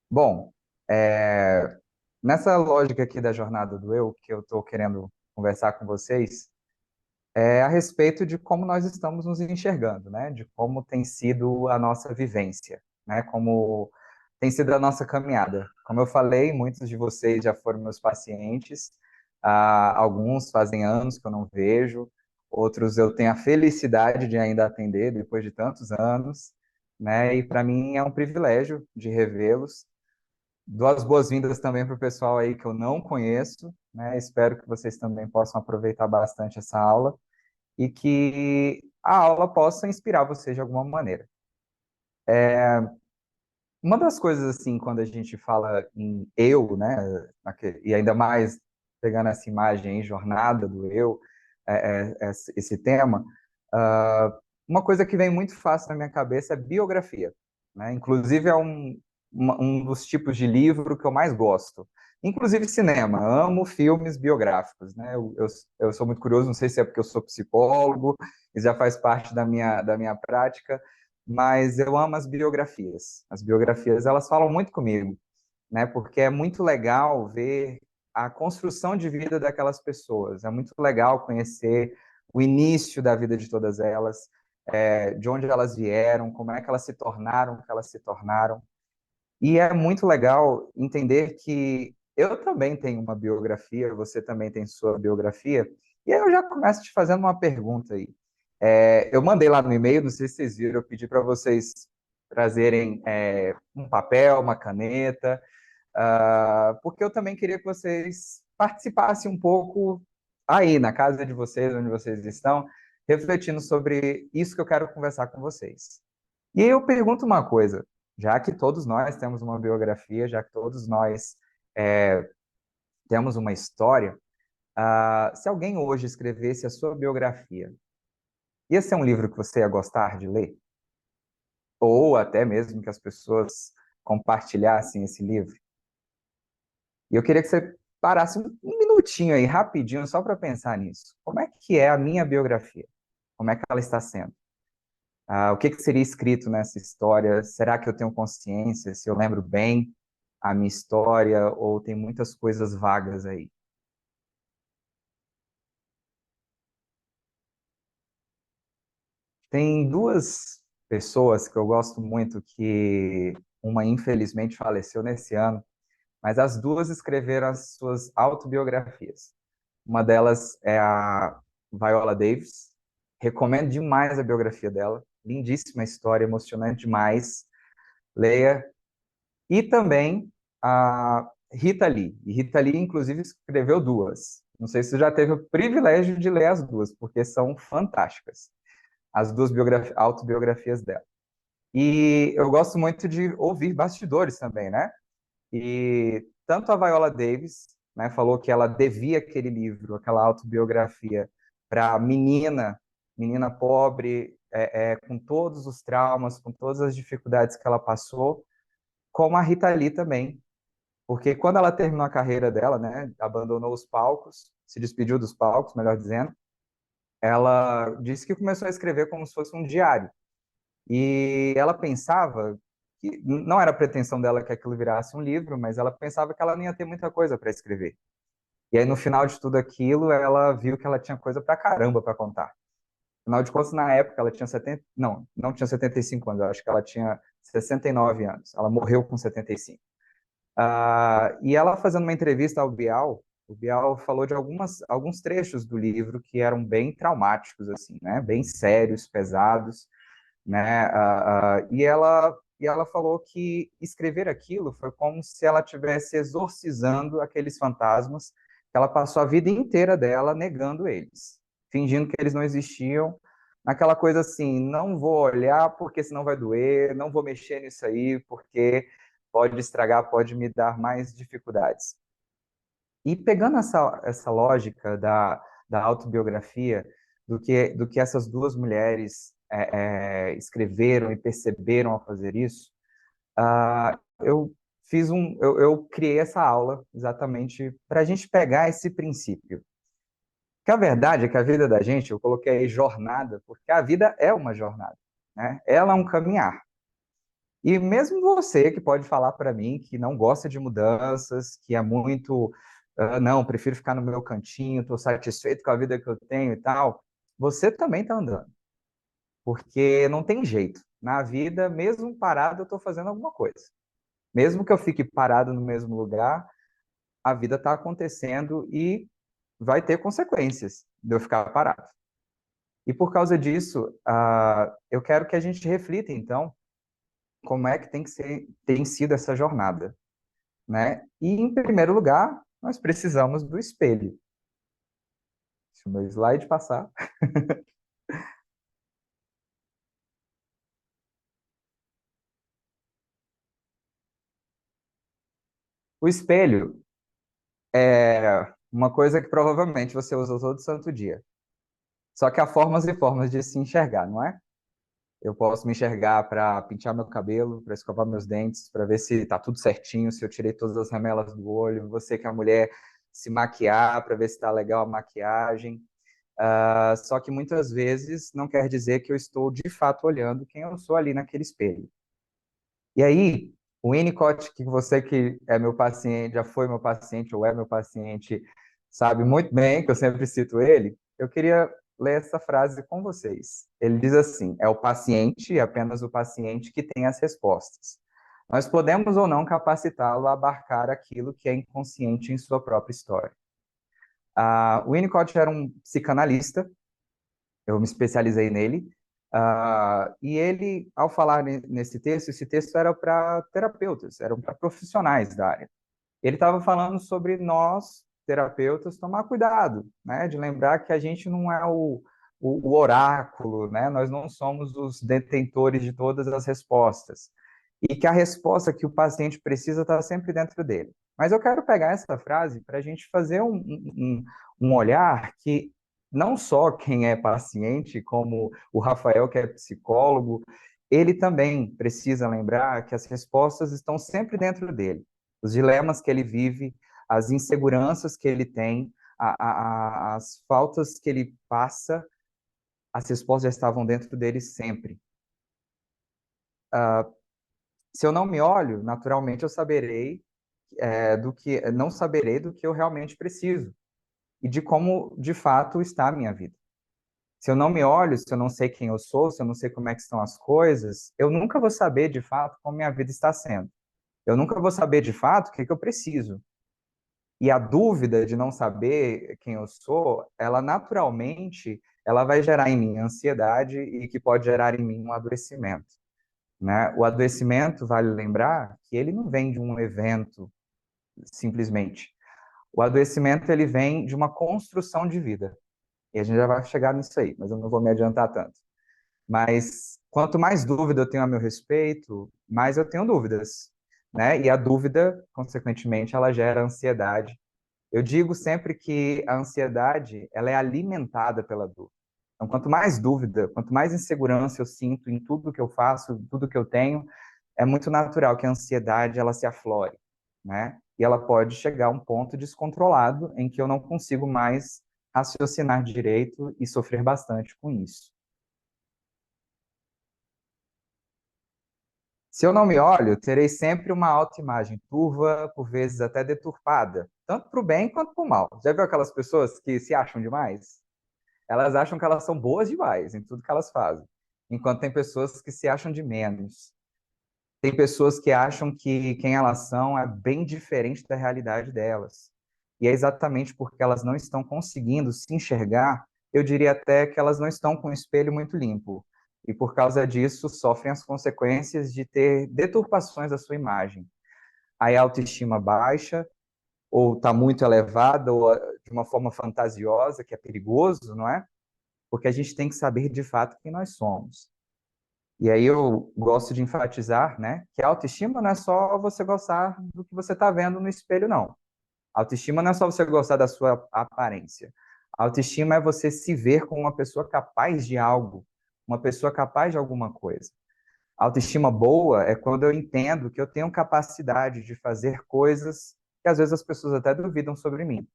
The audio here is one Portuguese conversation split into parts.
Bom, é, nessa lógica aqui da jornada do eu, que eu estou querendo conversar com vocês, é a respeito de como nós estamos nos enxergando, né? De como tem sido a nossa vivência, né? Como tem sido a nossa caminhada. Como eu falei, muitos de vocês já foram meus pacientes, alguns fazem anos que eu não vejo, outros eu tenho a felicidade de ainda atender depois de tantos anos, né? E para mim é um privilégio de revê-los. Dou as boas-vindas também para o pessoal aí que eu não conheço, né? Espero que vocês também possam aproveitar bastante essa aula e que a aula possa inspirar vocês de alguma maneira. Uma das coisas, assim, quando a gente fala em eu, né, e ainda mais pegando essa imagem aí, jornada do eu, esse tema, uma coisa que vem muito fácil na minha cabeça é biografia, né? Inclusive é um dos tipos de livro que eu mais gosto. Inclusive cinema, amo filmes biográficos, né? Eu sou muito curioso, não sei se é porque eu sou psicólogo, e já faz parte da minha prática, mas eu amo as biografias. As biografias, elas falam muito comigo, né? Porque é muito legal ver a construção de vida daquelas pessoas. É muito legal conhecer o início da vida de todas elas, de onde elas vieram, como é que elas se tornaram o que elas se tornaram. E é muito legal entender que eu também tenho uma biografia, você também tem sua biografia, e aí eu já começo te fazendo uma pergunta aí. Eu mandei lá no e-mail, não sei se vocês viram, eu pedi para vocês trazerem um papel, uma caneta, porque eu também queria que vocês participassem um pouco aí na casa de vocês, onde vocês estão, refletindo sobre isso que eu quero conversar com vocês. E aí eu pergunto uma coisa, já que todos nós temos uma biografia, já que todos nós é, temos uma história, se alguém hoje escrevesse a sua biografia, ia ser um livro que você ia gostar de ler? Ou até mesmo que as pessoas compartilhassem esse livro? E eu queria que você parasse um minutinho aí, rapidinho, só para pensar nisso. Como é que é a minha biografia? Como é que ela está sendo? O que que seria escrito nessa história? Será que eu tenho consciência, se eu lembro bem a minha história, ou tem muitas coisas vagas aí? Tem duas pessoas que eu gosto muito, que uma infelizmente faleceu nesse ano, mas as duas escreveram as suas autobiografias. Uma delas é a Viola Davis. Recomendo demais a biografia dela. Lindíssima história, emocionante demais. Leia. E também a Rita Lee. E Rita Lee, inclusive, escreveu duas. Não sei se você já teve o privilégio de ler as duas, porque são fantásticas. As duas autobiografias dela. E eu gosto muito de ouvir bastidores também, né? E tanto a Viola Davis, né, falou que ela devia aquele livro, aquela autobiografia, para a menina pobre, com todos os traumas, com todas as dificuldades que ela passou, como a Rita Lee também, porque quando ela terminou a carreira dela, né, abandonou os palcos, se despediu dos palcos, melhor dizendo, ela disse que começou a escrever como se fosse um diário. E ela pensava que não era a pretensão dela que aquilo virasse um livro, mas ela pensava que ela não ia ter muita coisa para escrever. E aí, no final de tudo aquilo, ela viu que ela tinha coisa pra caramba para contar. Afinal de contas, na época, ela tinha 70, não tinha 75 anos, eu acho que ela tinha 69 anos. Ela morreu com 75. E ela fazendo uma entrevista ao Bial, o Bial falou de alguns trechos do livro que eram bem traumáticos, assim, né? Bem sérios, pesados, né? E ela falou que escrever aquilo foi como se ela estivesse exorcizando aqueles fantasmas que ela passou a vida inteira dela negando eles, fingindo que eles não existiam, naquela coisa assim, não vou olhar porque senão vai doer, não vou mexer nisso aí porque pode estragar, pode me dar mais dificuldades. E pegando essa lógica da autobiografia, do que essas duas mulheres escreveram e perceberam ao fazer isso, eu criei essa aula exatamente para a gente pegar esse princípio. Que a verdade é que a vida da gente, eu coloquei aí jornada, porque a vida é uma jornada, né? Ela é um caminhar. E mesmo você que pode falar para mim que não gosta de mudanças, que é muito, não, prefiro ficar no meu cantinho, estou satisfeito com a vida que eu tenho e tal, você também está andando, porque não tem jeito. Na vida, mesmo parado, eu estou fazendo alguma coisa. Mesmo que eu fique parado no mesmo lugar, a vida está acontecendo e vai ter consequências de eu ficar parado. E por causa disso, eu quero que a gente reflita, então, como é que tem sido essa jornada, né? E, em primeiro lugar, nós precisamos do espelho. Deixa o meu slide passar. O espelho é uma coisa que provavelmente você usa todo santo dia. Só que há formas e formas de se enxergar, não é? Eu posso me enxergar para pentear meu cabelo, para escovar meus dentes, para ver se está tudo certinho, se eu tirei todas as remelas do olho. Você que é mulher, se maquiar para ver se está legal a maquiagem. Só que muitas vezes não quer dizer que eu estou de fato olhando quem eu sou ali naquele espelho. E aí, o Winnicott, que você que é meu paciente, já foi meu paciente ou é meu paciente, sabe muito bem que eu sempre cito ele, eu queria ler essa frase com vocês. Ele diz assim: é o paciente, apenas o paciente, que tem as respostas. Nós podemos ou não capacitá-lo a abarcar aquilo que é inconsciente em sua própria história. O Winnicott era um psicanalista, eu me especializei nele. E ele, ao falar nesse texto, esse texto era para terapeutas, era para profissionais da área. Ele estava falando sobre nós, terapeutas, tomar cuidado, né? De lembrar que a gente não é o oráculo, né? Nós não somos os detentores de todas as respostas. E que a resposta que o paciente precisa está sempre dentro dele. Mas eu quero pegar essa frase para a gente fazer um olhar que não só quem é paciente, como o Rafael, que é psicólogo, ele também precisa lembrar que as respostas estão sempre dentro dele. Os dilemas que ele vive, as inseguranças que ele tem, as faltas que ele passa, as respostas já estavam dentro dele sempre. Se eu não me olho, naturalmente eu saberei não saberei do que eu realmente preciso e de como de fato está a minha vida. Se eu não me olho, se eu não sei quem eu sou, se eu não sei como é que estão as coisas, eu nunca vou saber de fato como minha vida está sendo. Eu nunca vou saber de fato o que eu preciso. E a dúvida de não saber quem eu sou, ela naturalmente, ela vai gerar em mim ansiedade e que pode gerar em mim um adoecimento, né? O adoecimento, vale lembrar, que ele não vem de um evento simplesmente. O adoecimento ele vem de uma construção de vida. E a gente já vai chegar nisso aí, mas eu não vou me adiantar tanto. Mas quanto mais dúvida eu tenho a meu respeito, mais eu tenho dúvidas, né? E a dúvida, consequentemente, ela gera ansiedade. Eu digo sempre que a ansiedade, ela é alimentada pela dúvida. Então, quanto mais dúvida, quanto mais insegurança eu sinto em tudo que eu faço, em tudo que eu tenho, é muito natural que a ansiedade ela se aflore, né? E ela pode chegar a um ponto descontrolado em que eu não consigo mais raciocinar direito e sofrer bastante com isso. Se eu não me olho, terei sempre uma autoimagem turva, por vezes até deturpada, tanto para o bem quanto para o mal. Já viu aquelas pessoas que se acham demais? Elas acham que elas são boas demais em tudo que elas fazem, enquanto tem pessoas que se acham de menos. Tem pessoas que acham que quem elas são é bem diferente da realidade delas. E é exatamente porque elas não estão conseguindo se enxergar, eu diria até que elas não estão com o espelho muito limpo. E por causa disso, sofrem as consequências de ter deturpações da sua imagem. Aí a autoestima baixa, ou está muito elevada, ou de uma forma fantasiosa, que é perigoso, não é? Porque a gente tem que saber de fato quem nós somos. E aí eu gosto de enfatizar, né, que a autoestima não é só você gostar do que você está vendo no espelho, não. A autoestima não é só você gostar da sua aparência. A autoestima é você se ver como uma pessoa capaz de algo, uma pessoa capaz de alguma coisa. A autoestima boa é quando eu entendo que eu tenho capacidade de fazer coisas que às vezes as pessoas até duvidam sobre mim.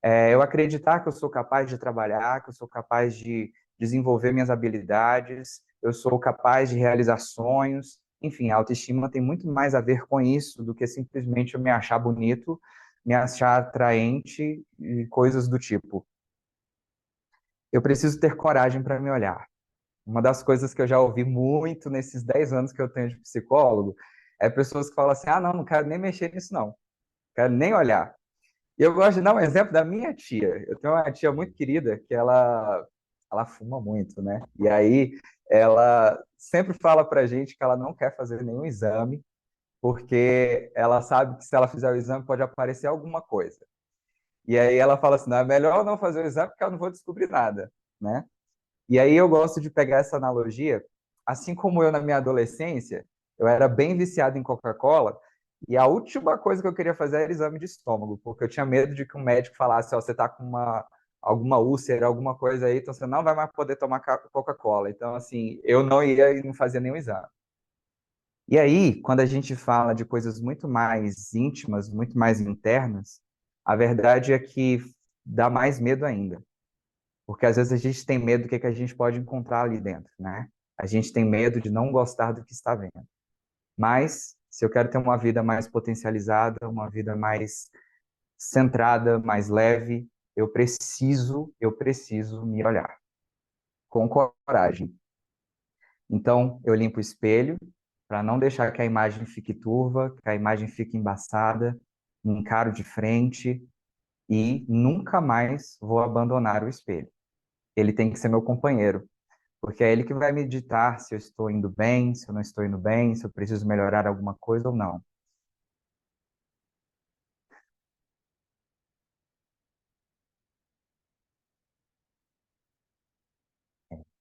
Eu acreditar que eu sou capaz de trabalhar, que eu sou capaz de desenvolver minhas habilidades, eu sou capaz de realizar sonhos, Enfim, a autoestima tem muito mais a ver com isso do que simplesmente eu me achar bonito, me achar atraente e coisas do tipo. Eu preciso ter coragem para me olhar. Uma das coisas que eu já ouvi muito nesses 10 anos que eu tenho de psicólogo é pessoas que falam assim: ah, não, não quero nem mexer nisso, não, quero nem olhar. E eu gosto de dar um exemplo da minha tia. Eu tenho uma tia muito querida que ela fuma muito, né? E aí ela sempre fala pra gente que ela não quer fazer nenhum exame, porque ela sabe que se ela fizer o exame pode aparecer alguma coisa. E aí ela fala assim: não, é melhor não fazer o exame porque eu não vou descobrir nada, né? E aí eu gosto de pegar essa analogia, assim como eu na minha adolescência, eu era bem viciado em Coca-Cola, e a última coisa que eu queria fazer era exame de estômago, porque eu tinha medo de que um médico falasse, ó, você tá com alguma úlcera, alguma coisa aí, então você não vai mais poder tomar Coca-Cola. Então, assim, eu não ia e não fazia nenhum exame. E aí, quando a gente fala de coisas muito mais íntimas, muito mais internas, a verdade é que dá mais medo ainda. Porque às vezes a gente tem medo do que a gente pode encontrar ali dentro, né? A gente tem medo de não gostar do que está vendo. Mas, se eu quero ter uma vida mais potencializada, uma vida mais centrada, mais leve, eu preciso me olhar com coragem. Então, eu limpo o espelho para não deixar que a imagem fique turva, que a imagem fique embaçada, me encaro de frente e nunca mais vou abandonar o espelho. Ele tem que ser meu companheiro, porque é ele que vai me ditar se eu estou indo bem, se eu não estou indo bem, se eu preciso melhorar alguma coisa ou não.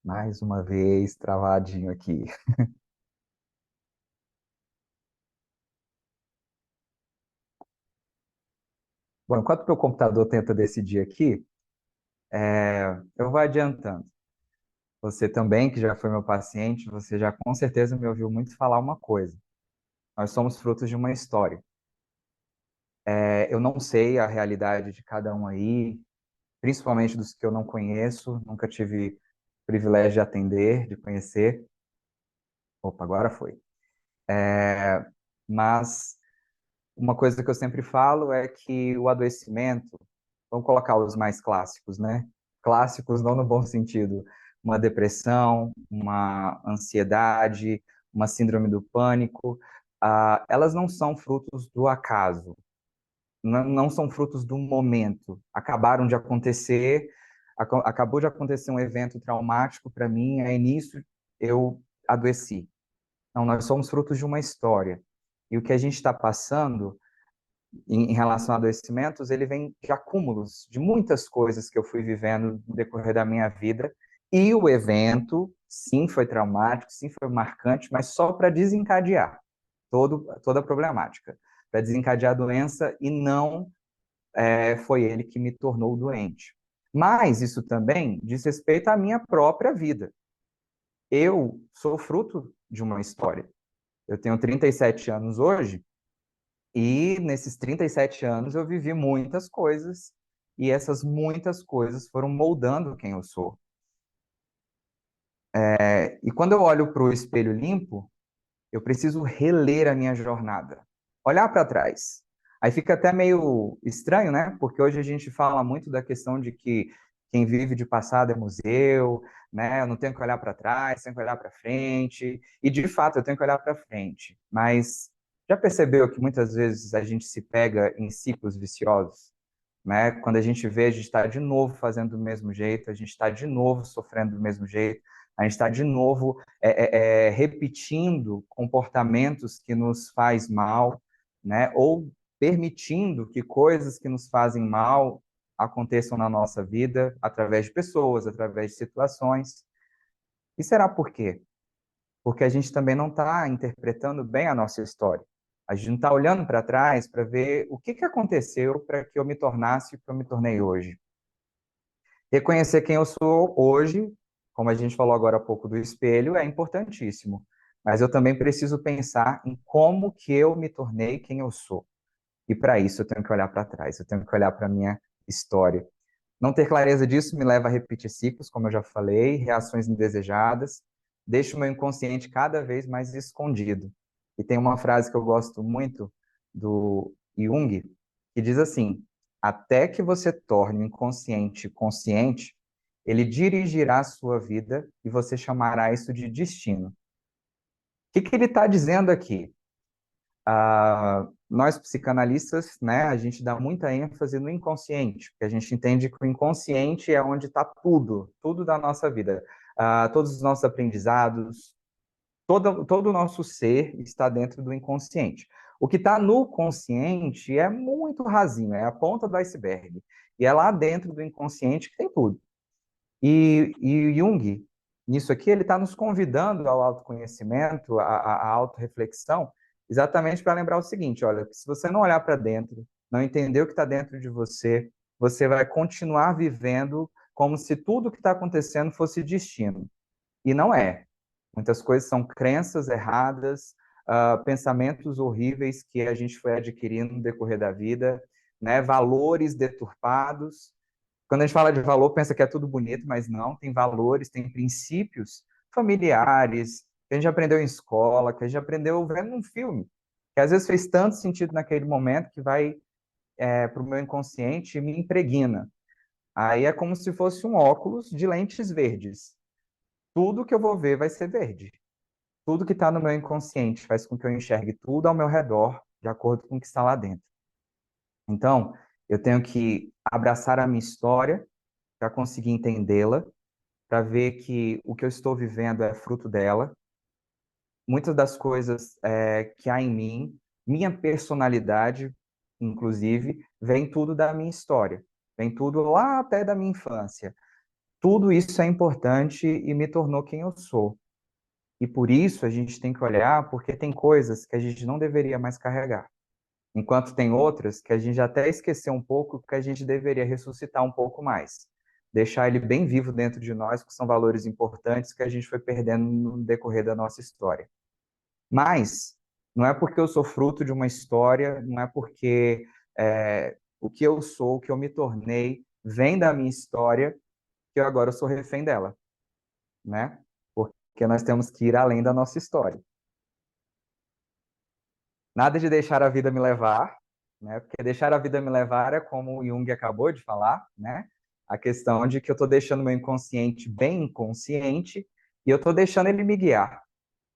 Mais uma vez, travadinho aqui. Bom, enquanto meu computador tenta decidir aqui, eu vou adiantando. Você também, que já foi meu paciente, você já com certeza me ouviu muito falar uma coisa. Nós somos frutos de uma história. Eu não sei a realidade de cada um aí, principalmente dos que eu não conheço, nunca tive privilégio de atender, de conhecer. Opa, agora foi. Mas uma coisa que eu sempre falo é que o adoecimento, vamos colocar os mais clássicos, né? Clássicos não no bom sentido, uma depressão, uma ansiedade, uma síndrome do pânico, elas não são frutos do acaso, não são frutos do momento. Acabaram de acontecer, acabou de acontecer um evento traumático para mim, aí nisso eu adoeci. Não, nós somos frutos de uma história. E o que a gente está passando em relação a adoecimentos, ele vem de acúmulos de muitas coisas que eu fui vivendo no decorrer da minha vida. E o evento, sim, foi traumático, sim, foi marcante, mas só para desencadear toda a problemática, para desencadear a doença e não foi ele que me tornou doente. Mas isso também diz respeito à minha própria vida. Eu sou fruto de uma história. Eu tenho 37 anos hoje e nesses 37 anos eu vivi muitas coisas e essas muitas coisas foram moldando quem eu sou. E quando eu olho para o espelho limpo, eu preciso reler a minha jornada, olhar para trás. Aí fica até meio estranho, né? Porque hoje a gente fala muito da questão de que quem vive de passado é museu, né? Eu não tenho que olhar para trás, tenho que olhar para frente. E de fato eu tenho que olhar para frente. Mas já percebeu que muitas vezes a gente se pega em ciclos viciosos, né? Quando a gente vê, a gente está de novo fazendo do mesmo jeito, a gente está de novo sofrendo do mesmo jeito, a gente está de novo repetindo comportamentos que nos faz mal, né? Ou permitindo que coisas que nos fazem mal aconteçam na nossa vida através de pessoas, através de situações. E será por quê? Porque a gente também não está interpretando bem a nossa história. A gente não está olhando para trás para ver o que aconteceu para que eu me tornasse o que eu me tornei hoje. Reconhecer quem eu sou hoje, como a gente falou agora há pouco do espelho, é importantíssimo. Mas eu também preciso pensar em como que eu me tornei quem eu sou. E para isso eu tenho que olhar para trás, eu tenho que olhar para a minha história. Não ter clareza disso me leva a repetir ciclos, como eu já falei, reações indesejadas, deixo o meu inconsciente cada vez mais escondido. E tem uma frase que eu gosto muito do Jung, que diz assim: até que você torne o inconsciente consciente, ele dirigirá a sua vida e você chamará isso de destino. O que ele está dizendo aqui? Nós psicanalistas, né, a gente dá muita ênfase no inconsciente, porque a gente entende que o inconsciente é onde está tudo, tudo da nossa vida. Todos os nossos aprendizados, todo o nosso ser está dentro do inconsciente. O que está no consciente é muito rasinho, é a ponta do iceberg. E é lá dentro do inconsciente que tem tudo. E Jung, nisso aqui, ele está nos convidando ao autoconhecimento, à autorreflexão, exatamente para lembrar o seguinte: olha, se você não olhar para dentro, não entender o que está dentro de você, você vai continuar vivendo como se tudo o que está acontecendo fosse destino. E não é. Muitas coisas são crenças erradas, pensamentos horríveis que a gente foi adquirindo no decorrer da vida, né? Valores deturpados. Quando a gente fala de valor, pensa que é tudo bonito, mas não, tem valores, tem princípios familiares, que a gente aprendeu em escola, que a gente aprendeu vendo um filme, que às vezes fez tanto sentido naquele momento que vai para o meu inconsciente e me impregna. Aí é como se fosse um óculos de lentes verdes. Tudo que eu vou ver vai ser verde. Tudo que está no meu inconsciente faz com que eu enxergue tudo ao meu redor de acordo com o que está lá dentro. Então, eu tenho que abraçar a minha história para conseguir entendê-la, para ver que o que eu estou vivendo é fruto dela. Muitas das coisas que há em mim, minha personalidade, inclusive, vem tudo da minha história, vem tudo lá até da minha infância. Tudo isso é importante e me tornou quem eu sou. E por isso a gente tem que olhar, porque tem coisas que a gente não deveria mais carregar. Enquanto tem outras que a gente até esqueceu um pouco, que a gente deveria ressuscitar um pouco mais. Deixar ele bem vivo dentro de nós, que são valores importantes que a gente foi perdendo no decorrer da nossa história. Mas não é porque eu sou fruto de uma história, não é porque o que eu sou, o que eu me tornei, vem da minha história, que eu agora sou refém dela, né? Porque nós temos que ir além da nossa história. Nada de deixar a vida me levar, né? Porque deixar a vida me levar é como o Jung acabou de falar, né? A questão de que eu estou deixando meu inconsciente bem inconsciente e eu estou deixando ele me guiar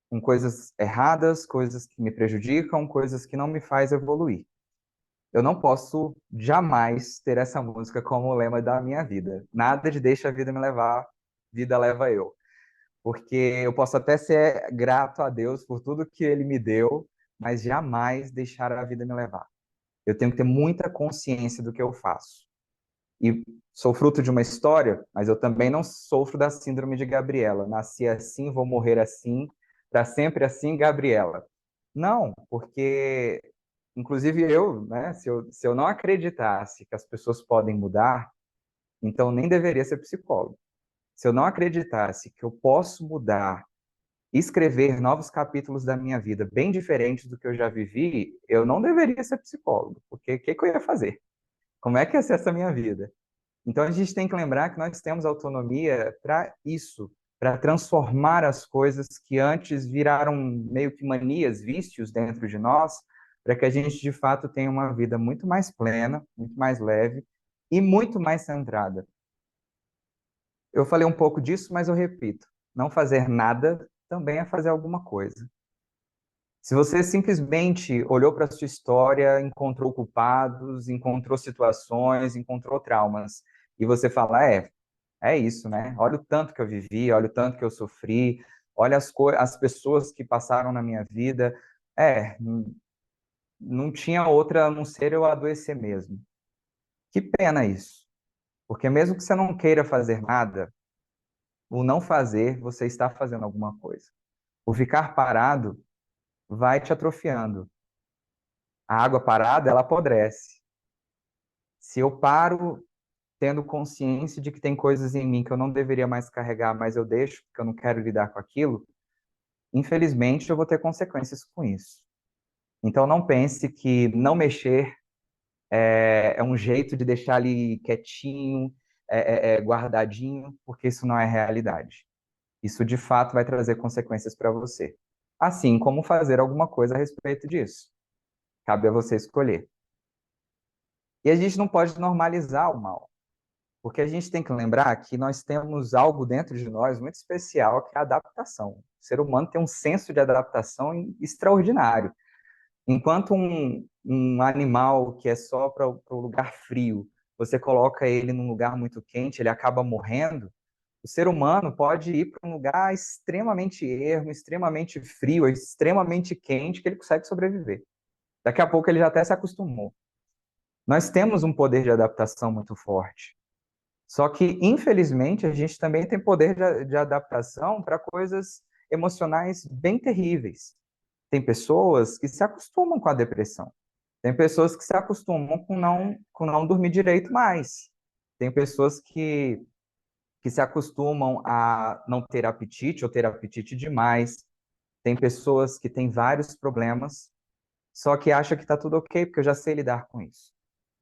com coisas erradas, coisas que me prejudicam, coisas que não me faz evoluir. Eu não posso jamais ter essa música como o lema da minha vida. Nada de deixa a vida me levar, vida leva eu. Porque eu posso até ser grato a Deus por tudo que ele me deu, mas jamais deixar a vida me levar. Eu tenho que ter muita consciência do que eu faço. E sou fruto de uma história, mas eu também não sofro da síndrome de Gabriela. Nasci assim, vou morrer assim, para sempre assim, Gabriela. Não, porque, inclusive eu, né, se eu não acreditasse que as pessoas podem mudar, então nem deveria ser psicólogo. Se eu não acreditasse que eu posso mudar, escrever novos capítulos da minha vida bem diferentes do que eu já vivi, eu não deveria ser psicólogo, porque o que eu ia fazer? Como é que ia ser essa minha vida? Então a gente tem que lembrar que nós temos autonomia para isso, para transformar as coisas que antes viraram meio que manias, vícios dentro de nós, para que a gente de fato tenha uma vida muito mais plena, muito mais leve e muito mais centrada. Eu falei um pouco disso, mas eu repito: não fazer nada também é fazer alguma coisa. Se você simplesmente olhou para a sua história, encontrou culpados, encontrou situações, encontrou traumas, e você fala, é isso, né? Olha o tanto que eu vivi, olha o tanto que eu sofri, olha as pessoas que passaram na minha vida. Não tinha outra a não ser eu adoecer mesmo. Que pena isso. Porque mesmo que você não queira fazer nada, o não fazer, você está fazendo alguma coisa. O ficar parado vai te atrofiando. A água parada, ela apodrece. Se eu paro tendo consciência de que tem coisas em mim que eu não deveria mais carregar, mas eu deixo porque eu não quero lidar com aquilo, infelizmente eu vou ter consequências com isso. Então não pense que não mexer é um jeito de deixar ali quietinho, guardadinho, porque isso não é realidade. Isso de fato vai trazer consequências para você. Assim como fazer alguma coisa a respeito disso. Cabe a você escolher. E a gente não pode normalizar o mal, porque a gente tem que lembrar que nós temos algo dentro de nós muito especial, que é a adaptação. O ser humano tem um senso de adaptação extraordinário. Enquanto um animal que é só para o lugar frio, você coloca ele num lugar muito quente, ele acaba morrendo. O ser humano pode ir para um lugar extremamente ermo, extremamente frio, extremamente quente, que ele consegue sobreviver. Daqui a pouco ele já até se acostumou. Nós temos um poder de adaptação muito forte. Só que, infelizmente, a gente também tem poder de adaptação para coisas emocionais bem terríveis. Tem pessoas que se acostumam com a depressão. Tem pessoas que se acostumam com não dormir direito mais. Tem pessoas que se acostumam a não ter apetite ou ter apetite demais. Tem pessoas que têm vários problemas, só que acham que está tudo ok, porque eu já sei lidar com isso.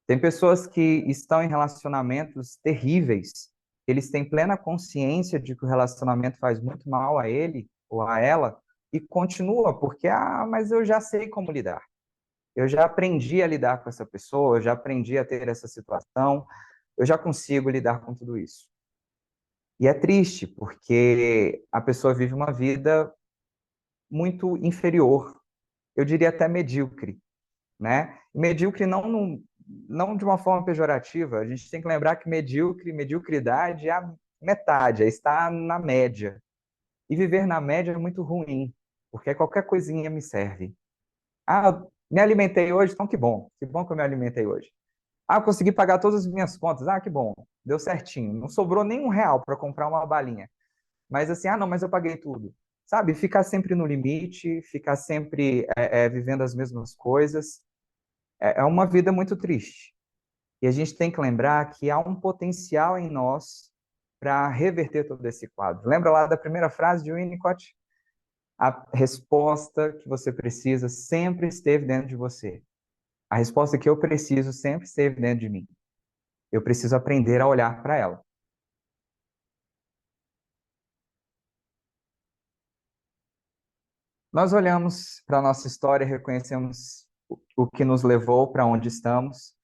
Tem pessoas que estão em relacionamentos terríveis, eles têm plena consciência de que o relacionamento faz muito mal a ele ou a ela, e continua, porque, mas eu já sei como lidar. Eu já aprendi a lidar com essa pessoa, eu já aprendi a ter essa situação, eu já consigo lidar com tudo isso. E é triste, porque a pessoa vive uma vida muito inferior, eu diria até medíocre, né? Medíocre não de uma forma pejorativa, a gente tem que lembrar que mediocridade é a metade, é estar na média. E viver na média é muito ruim, porque qualquer coisinha me serve. Me alimentei hoje, então que bom que eu me alimentei hoje. Eu consegui pagar todas as minhas contas, que bom, deu certinho. Não sobrou nem R$ 1 para comprar uma balinha. Mas assim, não, mas eu paguei tudo. Sabe, ficar sempre no limite, ficar sempre vivendo as mesmas coisas, é uma vida muito triste. E a gente tem que lembrar que há um potencial em nós para reverter todo esse quadro. Lembra lá da primeira frase de Winnicott? A resposta que você precisa sempre esteve dentro de você. A resposta que eu preciso sempre esteve dentro de mim. Eu preciso aprender a olhar para ela. Nós olhamos para a nossa história e reconhecemos o que nos levou para onde estamos.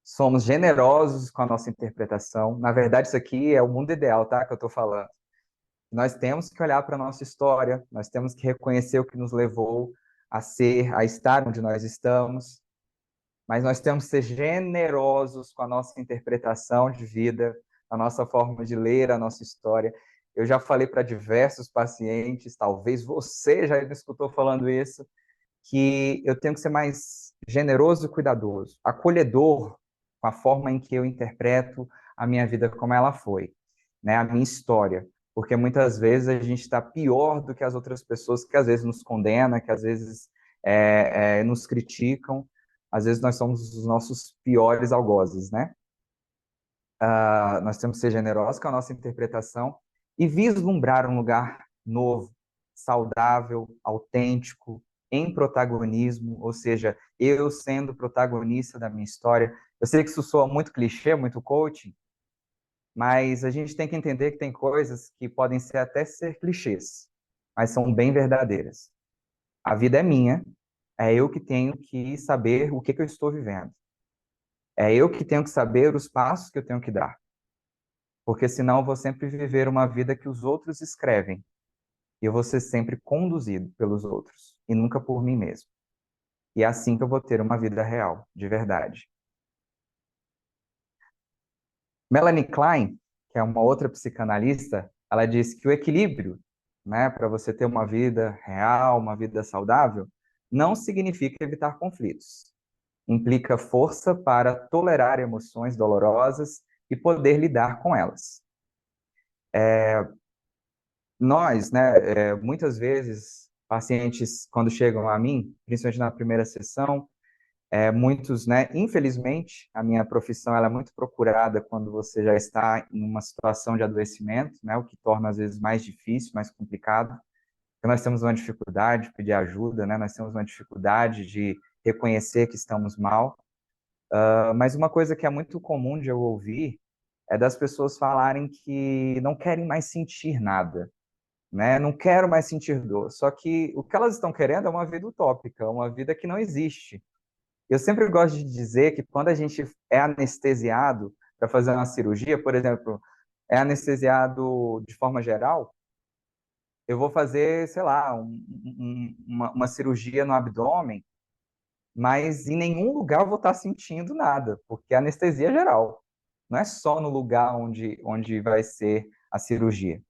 Somos generosos com a nossa interpretação. Na verdade, isso aqui é o mundo ideal, tá? Que eu estou falando. Nós temos que olhar para a nossa história, nós temos que reconhecer o que nos levou a estar onde nós estamos, mas nós temos que ser generosos com a nossa interpretação de vida, a nossa forma de ler a nossa história. Eu já falei para diversos pacientes, talvez você já me escutou falando isso, que eu tenho que ser mais generoso e cuidadoso, acolhedor com a forma em que eu interpreto a minha vida como ela foi, né? A minha história. Porque muitas vezes a gente está pior do que as outras pessoas que às vezes nos condenam, que às vezes nos criticam. Às vezes nós somos os nossos piores algozes, né? Nós temos que ser generosos com a nossa interpretação e vislumbrar um lugar novo, saudável, autêntico, em protagonismo, ou seja, eu sendo protagonista da minha história. Eu sei que isso soa muito clichê, muito coaching, mas a gente tem que entender que tem coisas que podem ser até ser clichês, mas são bem verdadeiras. A vida é minha, é eu que tenho que saber o que eu estou vivendo. É eu que tenho que saber os passos que eu tenho que dar. Porque senão eu vou sempre viver uma vida que os outros escrevem. E eu vou ser sempre conduzido pelos outros, e nunca por mim mesmo. E é assim que eu vou ter uma vida real, de verdade. Melanie Klein, que é uma outra psicanalista, ela diz que o equilíbrio, né, para você ter uma vida real, uma vida saudável, não significa evitar conflitos. Implica força para tolerar emoções dolorosas e poder lidar com elas. Nós, né, muitas vezes, pacientes, quando chegam a mim, principalmente na primeira sessão, muitos, né, infelizmente, a minha profissão ela é muito procurada quando você já está em uma situação de adoecimento, né, o que torna às vezes mais difícil, mais complicado. Porque nós temos uma dificuldade de pedir ajuda, né, nós temos uma dificuldade de reconhecer que estamos mal. Mas uma coisa que é muito comum de eu ouvir é das pessoas falarem que não querem mais sentir nada. né? Não quero mais sentir dor. Só que o que elas estão querendo é uma vida utópica, uma vida que não existe. Eu sempre gosto de dizer que quando a gente é anestesiado para fazer uma cirurgia, por exemplo, é anestesiado de forma geral, eu vou fazer, sei lá, uma cirurgia no abdômen, mas em nenhum lugar eu vou estar sentindo nada, porque a anestesia é geral. Não é só no lugar onde vai ser a cirurgia.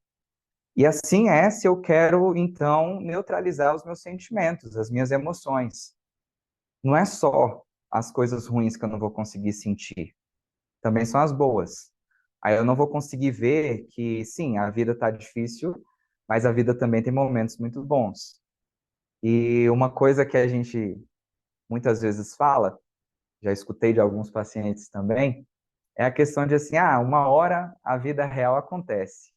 E assim é se eu quero, então, neutralizar os meus sentimentos, as minhas emoções. Não é só as coisas ruins que eu não vou conseguir sentir, também são as boas. Aí eu não vou conseguir ver que, sim, a vida está difícil, mas a vida também tem momentos muito bons. E uma coisa que a gente muitas vezes fala, já escutei de alguns pacientes também, é a questão de assim, uma hora a vida real acontece.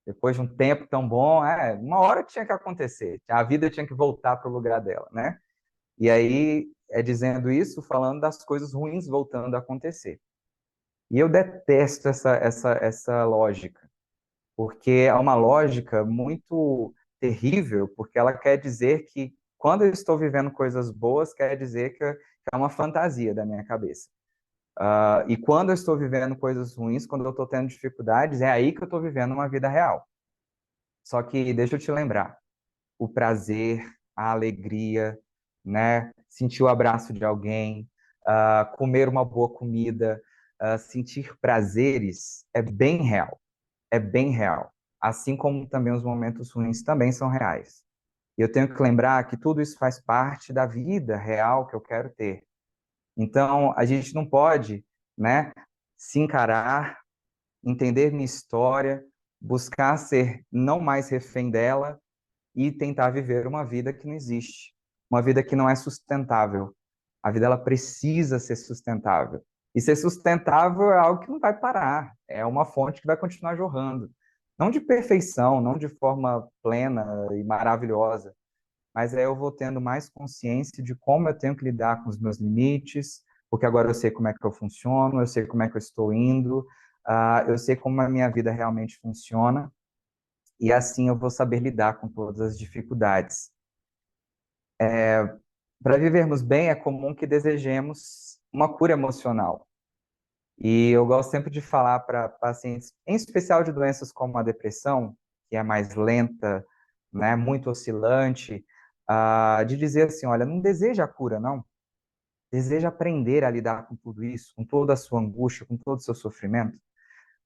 Depois de um tempo tão bom, uma hora tinha que acontecer, a vida tinha que voltar para o lugar dela, né? E aí é dizendo isso, falando das coisas ruins voltando a acontecer. E eu detesto essa lógica, porque é uma lógica muito terrível, porque ela quer dizer que quando eu estou vivendo coisas boas, quer dizer que é uma fantasia da minha cabeça. E quando eu estou vivendo coisas ruins, quando eu estou tendo dificuldades, é aí que eu estou vivendo uma vida real. Só que deixa eu te lembrar, o prazer, a alegria, né? Sentir o abraço de alguém, comer uma boa comida, sentir prazeres é bem real, é bem real. Assim como também os momentos ruins também são reais. E eu tenho que lembrar que tudo isso faz parte da vida real que eu quero ter. Então, a gente não pode, né, se encarar, entender minha história, buscar ser não mais refém dela e tentar viver uma vida que não existe, uma vida que não é sustentável. A vida ela precisa ser sustentável. E ser sustentável é algo que não vai parar, é uma fonte que vai continuar jorrando. Não de perfeição, não de forma plena e maravilhosa, mas eu vou tendo mais consciência de como eu tenho que lidar com os meus limites, porque agora eu sei como é que eu funciono, eu sei como é que eu estou indo, eu sei como a minha vida realmente funciona, e assim eu vou saber lidar com todas as dificuldades. Para vivermos bem, é comum que desejemos uma cura emocional. E eu gosto sempre de falar para pacientes, em especial de doenças como a depressão, que é mais lenta, né, muito oscilante, de dizer assim, olha, não deseja a cura, não. Deseja aprender a lidar com tudo isso, com toda a sua angústia, com todo o seu sofrimento.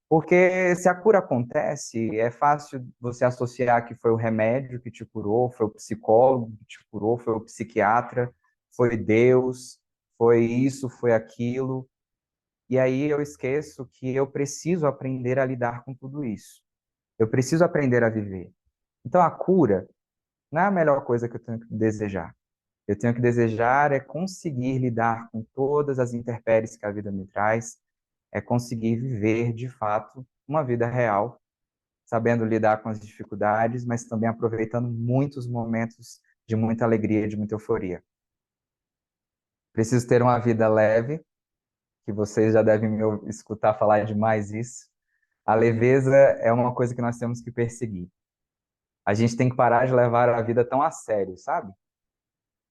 Porque se a cura acontece, é fácil você associar que foi o remédio que te curou, foi o psicólogo que te curou, foi o psiquiatra, foi Deus, foi isso, foi aquilo. E aí eu esqueço que eu preciso aprender a lidar com tudo isso. Eu preciso aprender a viver. Então a cura não é a melhor coisa que eu tenho que desejar. Eu tenho que desejar é conseguir lidar com todas as intempéries que a vida me traz, é conseguir viver de fato uma vida real, sabendo lidar com as dificuldades, mas também aproveitando muitos momentos de muita alegria, de muita euforia. Preciso ter uma vida leve, que vocês já devem me escutar falar demais isso. A leveza é uma coisa que nós temos que perseguir. A gente tem que parar de levar a vida tão a sério, sabe?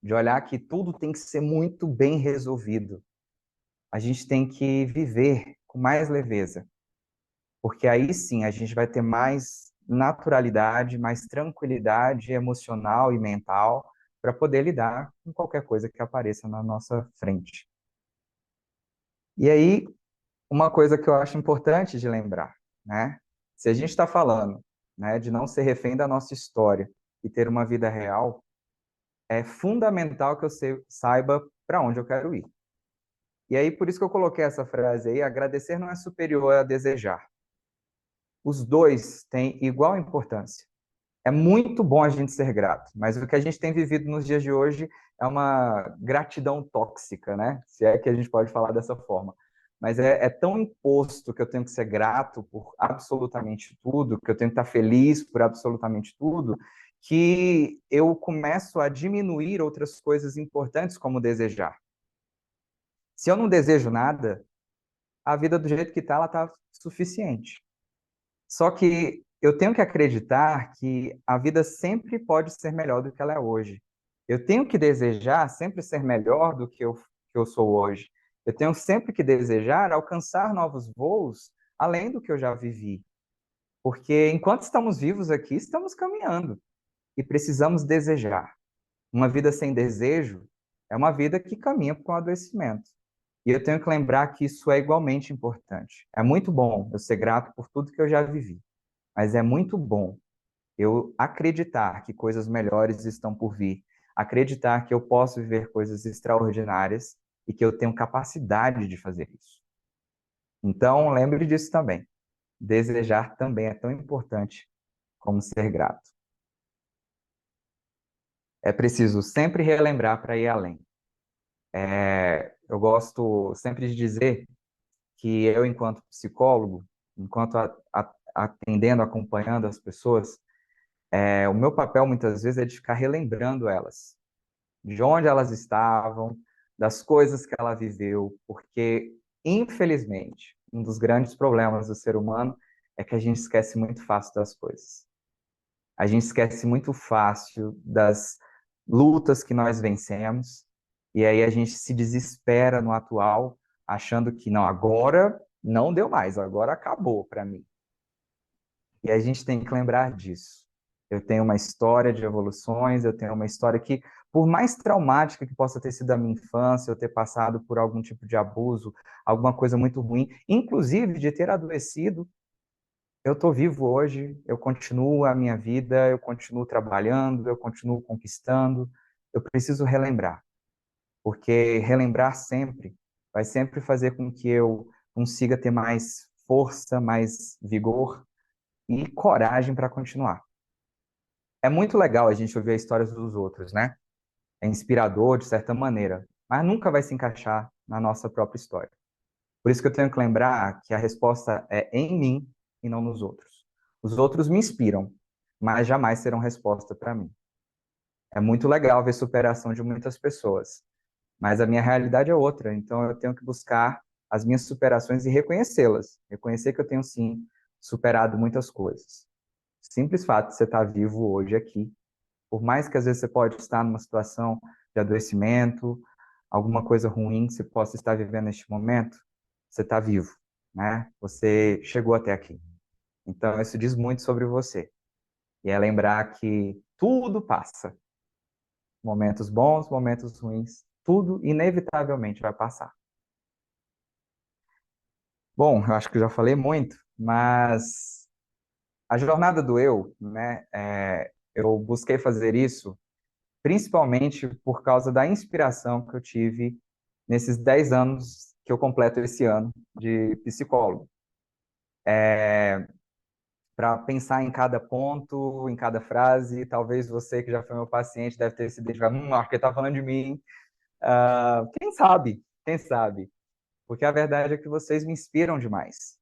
De olhar que tudo tem que ser muito bem resolvido. A gente tem que viver com mais leveza, porque aí sim a gente vai ter mais naturalidade, mais tranquilidade emocional e mental para poder lidar com qualquer coisa que apareça na nossa frente. E aí, uma coisa que eu acho importante de lembrar, né? Se a gente está falando, né, de não ser refém da nossa história e ter uma vida real, é fundamental que eu saiba para onde eu quero ir. E aí, por isso que eu coloquei essa frase aí: agradecer não é superior a desejar. Os dois têm igual importância. É muito bom a gente ser grato, mas o que a gente tem vivido nos dias de hoje é uma gratidão tóxica, né? Se é que a gente pode falar dessa forma. Mas é tão imposto que eu tenho que ser grato por absolutamente tudo, que eu tenho que estar feliz por absolutamente tudo, que eu começo a diminuir outras coisas importantes, como desejar. Se eu não desejo nada, a vida do jeito que está, ela está suficiente. Só que eu tenho que acreditar que a vida sempre pode ser melhor do que ela é hoje. Eu tenho que desejar sempre ser melhor do que eu sou hoje. Eu tenho sempre que desejar alcançar novos voos além do que eu já vivi. Porque enquanto estamos vivos aqui, estamos caminhando e precisamos desejar. Uma vida sem desejo é uma vida que caminha para o adoecimento. E eu tenho que lembrar que isso é igualmente importante. É muito bom eu ser grato por tudo que eu já vivi, mas é muito bom eu acreditar que coisas melhores estão por vir, acreditar que eu posso viver coisas extraordinárias e que eu tenho capacidade de fazer isso. Então, lembre disso também. Desejar também é tão importante como ser grato. É preciso sempre relembrar para ir além. Eu gosto sempre de dizer que eu, enquanto psicólogo, enquanto atendendo, acompanhando as pessoas, o meu papel muitas vezes é de ficar relembrando elas, de onde elas estavam, das coisas que ela viveu, porque, infelizmente, um dos grandes problemas do ser humano é que a gente esquece muito fácil das coisas. A gente esquece muito fácil das lutas que nós vencemos, e aí a gente se desespera no atual, achando que não, agora não deu mais, agora acabou para mim. E a gente tem que lembrar disso. Eu tenho uma história de evoluções, eu tenho uma história que, por mais traumática que possa ter sido a minha infância, eu ter passado por algum tipo de abuso, alguma coisa muito ruim, inclusive de ter adoecido, eu estou vivo hoje, eu continuo a minha vida, eu continuo trabalhando, eu continuo conquistando. Eu preciso relembrar, porque relembrar sempre vai sempre fazer com que eu consiga ter mais força, mais vigor e coragem para continuar. É muito legal a gente ouvir as histórias dos outros, né? É inspirador de certa maneira, mas nunca vai se encaixar na nossa própria história. Por isso que eu tenho que lembrar que a resposta é em mim e não nos outros. Os outros me inspiram, mas jamais serão resposta para mim. É muito legal ver superação de muitas pessoas, mas a minha realidade é outra, então eu tenho que buscar as minhas superações e reconhecê-las. Reconhecer que eu tenho, sim, superado muitas coisas. Simples fato de você estar vivo hoje aqui, por mais que às vezes você pode estar numa situação de adoecimento, alguma coisa ruim que você possa estar vivendo neste momento, você está vivo, né? Você chegou até aqui. Então, isso diz muito sobre você. E é lembrar que tudo passa. Momentos bons, momentos ruins, tudo inevitavelmente vai passar. Bom, eu acho que eu já falei muito, mas a jornada do eu, né? Eu busquei fazer isso principalmente por causa da inspiração que eu tive nesses 10 anos que eu completo esse ano de psicólogo. Para pensar em cada ponto, em cada frase, talvez você que já foi meu paciente deve ter se identificado, acho que ele está falando de mim. Quem sabe? Quem sabe? Porque a verdade é que vocês me inspiram demais.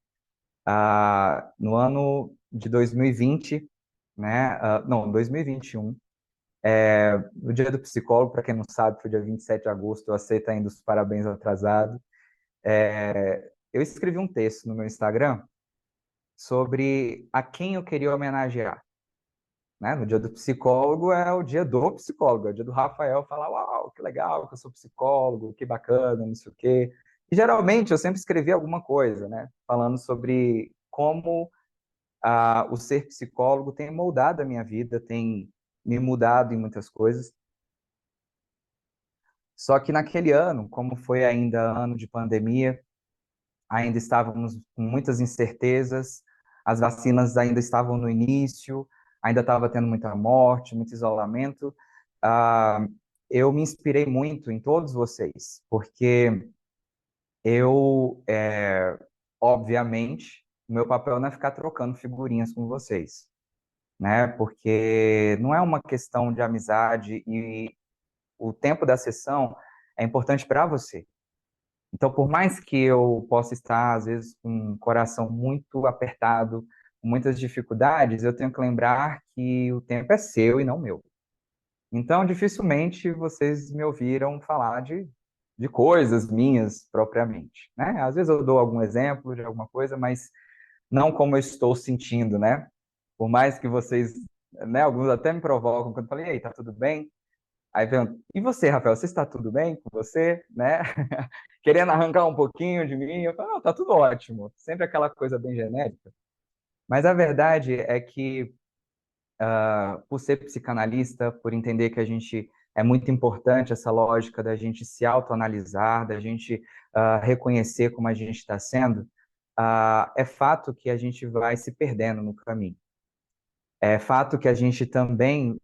No ano de 2020, né? Não, 2021, no dia do psicólogo, para quem não sabe, foi dia 27 de agosto, eu aceito ainda os parabéns atrasados. Eu escrevi um texto no meu Instagram sobre a quem eu queria homenagear. Né? No dia do psicólogo é o dia do psicólogo, é o dia do Rafael falar, uau, que legal que eu sou psicólogo, que bacana, não sei o quê. E geralmente eu sempre escrevi alguma coisa, né? Falando sobre como o ser psicólogo tem moldado a minha vida, tem me mudado em muitas coisas. Só que naquele ano, como foi ainda ano de pandemia, ainda estávamos com muitas incertezas, as vacinas ainda estavam no início, ainda estava tendo muita morte, muito isolamento. Ah, eu me inspirei muito em todos vocês, porque obviamente, o meu papel não é ficar trocando figurinhas com vocês, né? Porque não é uma questão de amizade e o tempo da sessão é importante para você. Então, por mais que eu possa estar, às vezes, com o coração muito apertado, com muitas dificuldades, eu tenho que lembrar que o tempo é seu e não meu. Então, dificilmente vocês me ouviram falar de coisas minhas propriamente, né? Às vezes eu dou algum exemplo de alguma coisa, mas não como eu estou sentindo, né? Por mais que vocês, né, alguns até me provocam quando eu falei, e aí, tá tudo bem? Aí perguntam, e você, Rafael, você está tudo bem com você, né? Querendo arrancar um pouquinho de mim, eu falo, não, tá tudo ótimo. Sempre aquela coisa bem genérica. Mas a verdade é que, por ser psicanalista, por entender que a gente é muito importante essa lógica da gente se autoanalisar, da gente reconhecer como a gente está sendo, é fato que a gente vai se perdendo no caminho. É fato que a gente também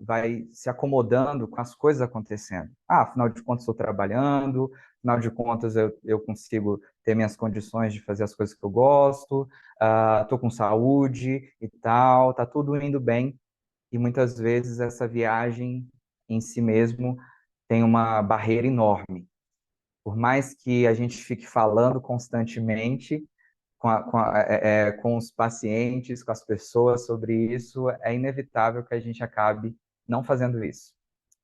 vai se acomodando com as coisas acontecendo. Afinal de contas, estou trabalhando, afinal de contas, eu consigo ter minhas condições de fazer as coisas que eu gosto, estou com saúde e tal, está tudo indo bem. E muitas vezes essa viagem em si mesmo tem uma barreira enorme. Por mais que a gente fique falando constantemente, com os pacientes, com as pessoas sobre isso, é inevitável que a gente acabe não fazendo isso.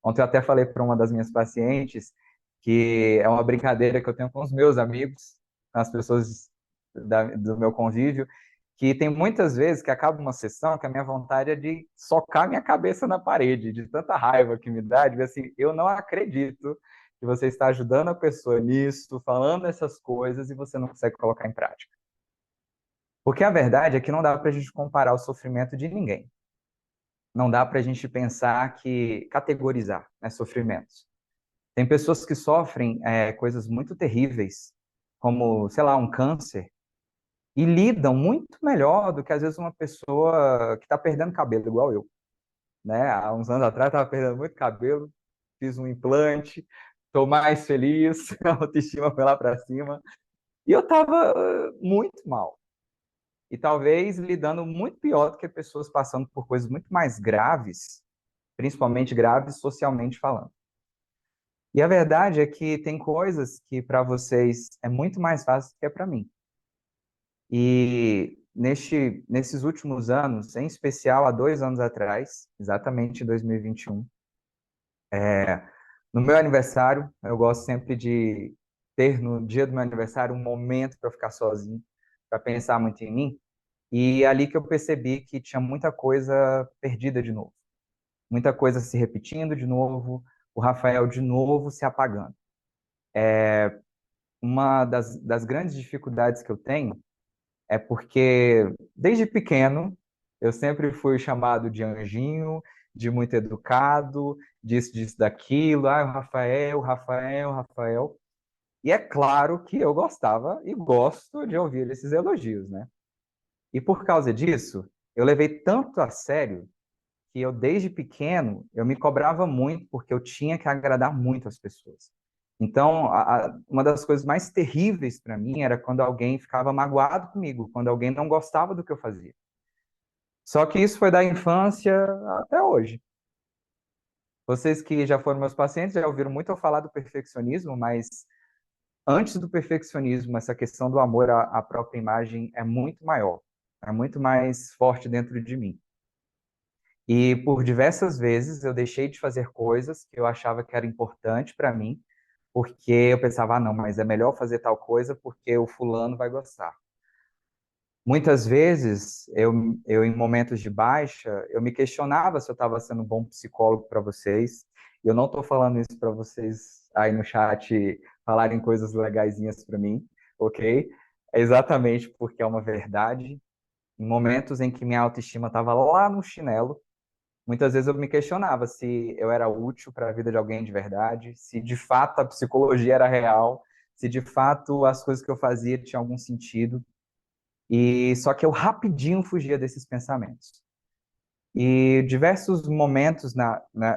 Ontem eu até falei para uma das minhas pacientes que é uma brincadeira que eu tenho com os meus amigos, com as pessoas do meu convívio, que tem muitas vezes que acaba uma sessão que a minha vontade é de socar minha cabeça na parede, de tanta raiva que me dá, de ver assim, eu não acredito que você está ajudando a pessoa nisso, falando essas coisas e você não consegue colocar em prática. Porque a verdade é que não dá para a gente comparar o sofrimento de ninguém. Não dá para a gente pensar que categorizar, né, sofrimentos. Tem pessoas que sofrem coisas muito terríveis, como, sei lá, um câncer, e lidam muito melhor do que às vezes uma pessoa que está perdendo cabelo, igual eu. Né? Há uns anos atrás eu estava perdendo muito cabelo, fiz um implante, estou mais feliz, a autoestima foi lá para cima, e eu estava muito mal. E talvez lidando muito pior do que pessoas passando por coisas muito mais graves, principalmente graves socialmente falando. E a verdade é que tem coisas que para vocês é muito mais fácil do que é para mim. E nesses últimos anos, em especial há 2 anos atrás, exatamente em 2021, no meu aniversário, eu gosto sempre de ter no dia do meu aniversário um momento para ficar sozinho, para pensar muito em mim. E é ali que eu percebi que tinha muita coisa perdida de novo. Muita coisa se repetindo de novo, o Rafael de novo se apagando. Uma das grandes dificuldades que eu tenho é porque, desde pequeno, eu sempre fui chamado de anjinho, de muito educado, disso, daquilo, o Rafael, Rafael, Rafael. E é claro que eu gostava e gosto de ouvir esses elogios, né? E por causa disso, eu levei tanto a sério que eu, desde pequeno, eu me cobrava muito porque eu tinha que agradar muito as pessoas. Então, uma das coisas mais terríveis para mim era quando alguém ficava magoado comigo, quando alguém não gostava do que eu fazia. Só que isso foi da infância até hoje. Vocês que já foram meus pacientes já ouviram muito eu falar do perfeccionismo, mas antes do perfeccionismo, essa questão do amor à própria imagem é muito maior, é muito mais forte dentro de mim. E por diversas vezes eu deixei de fazer coisas que eu achava que era importante para mim, porque eu pensava, não, mas é melhor fazer tal coisa porque o fulano vai gostar. Muitas vezes, em momentos de baixa, eu me questionava se eu estava sendo um bom psicólogo para vocês. E eu não estou falando isso para vocês aí no chat falarem coisas legaisinhas para mim, ok? É exatamente porque é uma verdade. Em momentos em que minha autoestima estava lá no chinelo, muitas vezes eu me questionava se eu era útil para a vida de alguém de verdade, se de fato a psicologia era real, se de fato as coisas que eu fazia tinham algum sentido. E só que eu rapidinho fugia desses pensamentos. E diversos momentos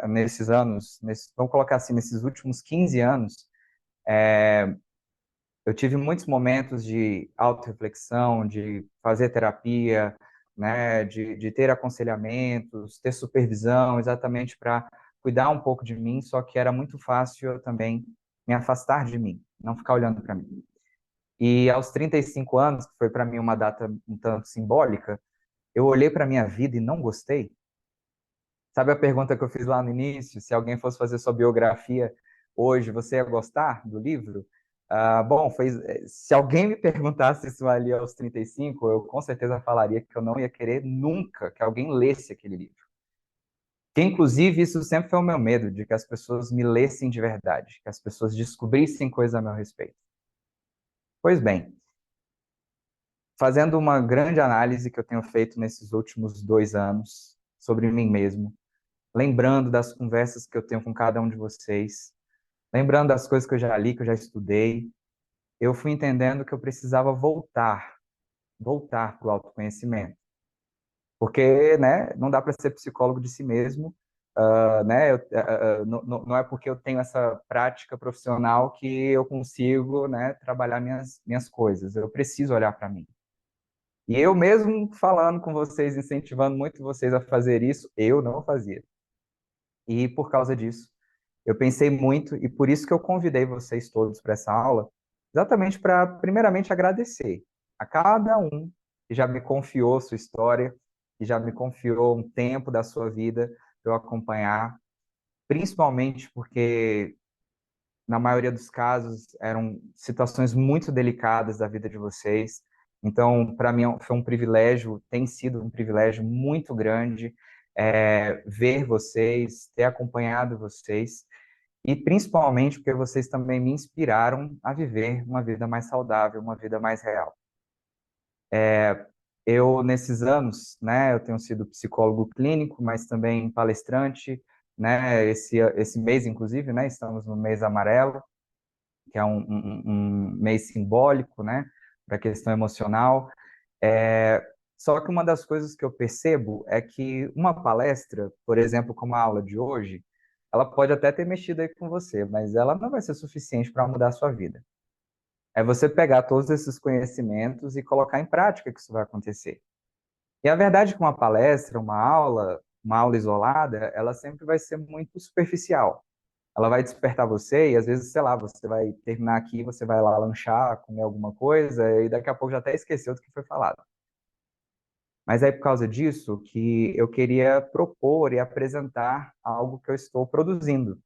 nesses anos, vamos colocar assim, nesses últimos 15 anos, eu tive muitos momentos de autorreflexão, de fazer terapia, né, de ter aconselhamentos, ter supervisão, exatamente para cuidar um pouco de mim, só que era muito fácil eu também me afastar de mim, não ficar olhando para mim. E aos 35 anos, que foi para mim uma data um tanto simbólica, eu olhei para minha vida e não gostei. Sabe a pergunta que eu fiz lá no início? Se alguém fosse fazer sua biografia hoje, você ia gostar do livro? Bom, se alguém me perguntasse isso ali aos 35, eu com certeza falaria que eu não ia querer nunca que alguém lesse aquele livro. Que, inclusive, isso sempre foi o meu medo, de que as pessoas me lessem de verdade, que as pessoas descobrissem coisas a meu respeito. Pois bem, fazendo uma grande análise que eu tenho feito nesses últimos 2 anos sobre mim mesmo, lembrando das conversas que eu tenho com cada um de vocês, lembrando das coisas que eu já li, que eu já estudei, eu fui entendendo que eu precisava voltar para o autoconhecimento. Porque, né, não dá para ser psicólogo de si mesmo, né, não é porque eu tenho essa prática profissional que eu consigo, né, trabalhar minhas coisas. Eu preciso olhar para mim. E eu mesmo falando com vocês, incentivando muito vocês a fazer isso, eu não fazia. E por causa disso, eu pensei muito e por isso que eu convidei vocês todos para essa aula, exatamente para, primeiramente, agradecer a cada um que já me confiou sua história, que já me confiou um tempo da sua vida para eu acompanhar, principalmente porque, na maioria dos casos, eram situações muito delicadas da vida de vocês. Então, para mim, foi um privilégio, tem sido um privilégio muito grande ver vocês, ter acompanhado vocês. E principalmente porque vocês também me inspiraram a viver uma vida mais saudável, uma vida mais real. Eu, nesses anos, né, eu tenho sido psicólogo clínico, mas também palestrante, né, esse mês, inclusive, né, estamos no mês amarelo, que é um mês simbólico, né, para a questão emocional. Só que uma das coisas que eu percebo é que uma palestra, por exemplo, como a aula de hoje, ela pode até ter mexido aí com você, mas ela não vai ser suficiente para mudar a sua vida. É você pegar todos esses conhecimentos e colocar em prática que isso vai acontecer. E a verdade é que uma palestra, uma aula isolada, ela sempre vai ser muito superficial. Ela vai despertar você e às vezes, sei lá, você vai terminar aqui, você vai lá lanchar, comer alguma coisa e daqui a pouco já até esqueceu do que foi falado. Mas é por causa disso que eu queria propor e apresentar algo que eu estou produzindo.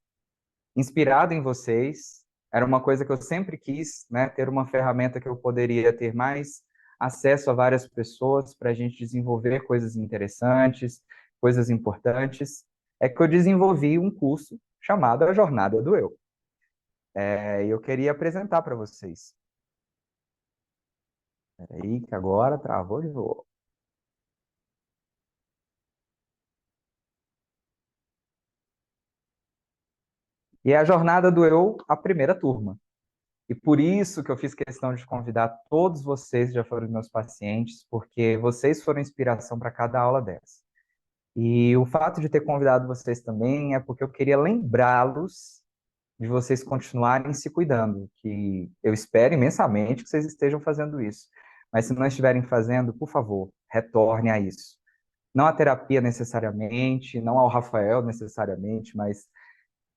Inspirado em vocês, era uma coisa que eu sempre quis, né? Ter uma ferramenta que eu poderia ter mais acesso a várias pessoas para a gente desenvolver coisas interessantes, coisas importantes. É que eu desenvolvi um curso chamado A Jornada do Eu. E eu queria apresentar para vocês. Peraí, que agora travou de novo. E é a Jornada do Eu, a primeira turma. E por isso que eu fiz questão de convidar todos vocês que já foram meus pacientes, porque vocês foram inspiração para cada aula dessa. E o fato de ter convidado vocês também é porque eu queria lembrá-los de vocês continuarem se cuidando, que eu espero imensamente que vocês estejam fazendo isso. Mas se não estiverem fazendo, por favor, retorne a isso. Não a terapia necessariamente, não ao Rafael necessariamente, mas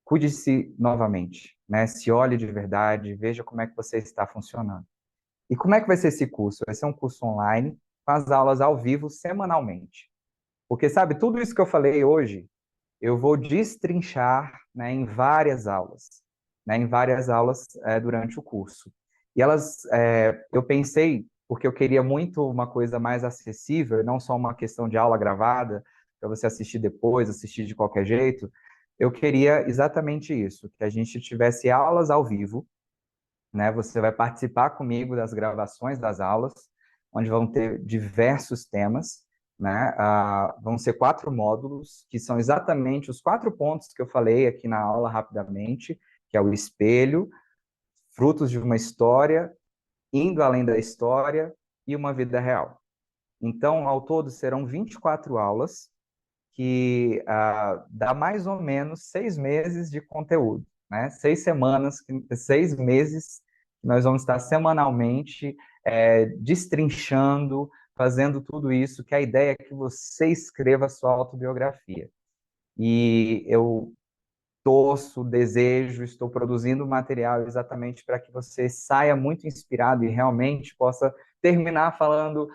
cuide-se novamente, né? Se olhe de verdade, veja como é que você está funcionando. E como é que vai ser esse curso? Vai ser um curso online, com as aulas ao vivo semanalmente. Porque, sabe, tudo isso que eu falei hoje, eu vou destrinchar, né, em várias aulas, né, em várias aulas durante o curso. E eu pensei, porque eu queria muito uma coisa mais acessível, não só uma questão de aula gravada, para você assistir depois, assistir de qualquer jeito, eu queria exatamente isso, que a gente tivesse aulas ao vivo, né? Você vai participar comigo das gravações das aulas, onde vão ter diversos temas, né? Vão ser 4 módulos, que são exatamente os 4 pontos que eu falei aqui na aula rapidamente, que é o espelho, frutos de uma história, indo além da história e uma vida real. Então, ao todo, serão 24 aulas, que dá mais ou menos 6 meses de conteúdo, né? 6 semanas, 6 meses que nós vamos estar semanalmente destrinchando, fazendo tudo isso, que a ideia é que você escreva a sua autobiografia. E eu torço, desejo, estou produzindo material exatamente para que você saia muito inspirado e realmente possa terminar falando: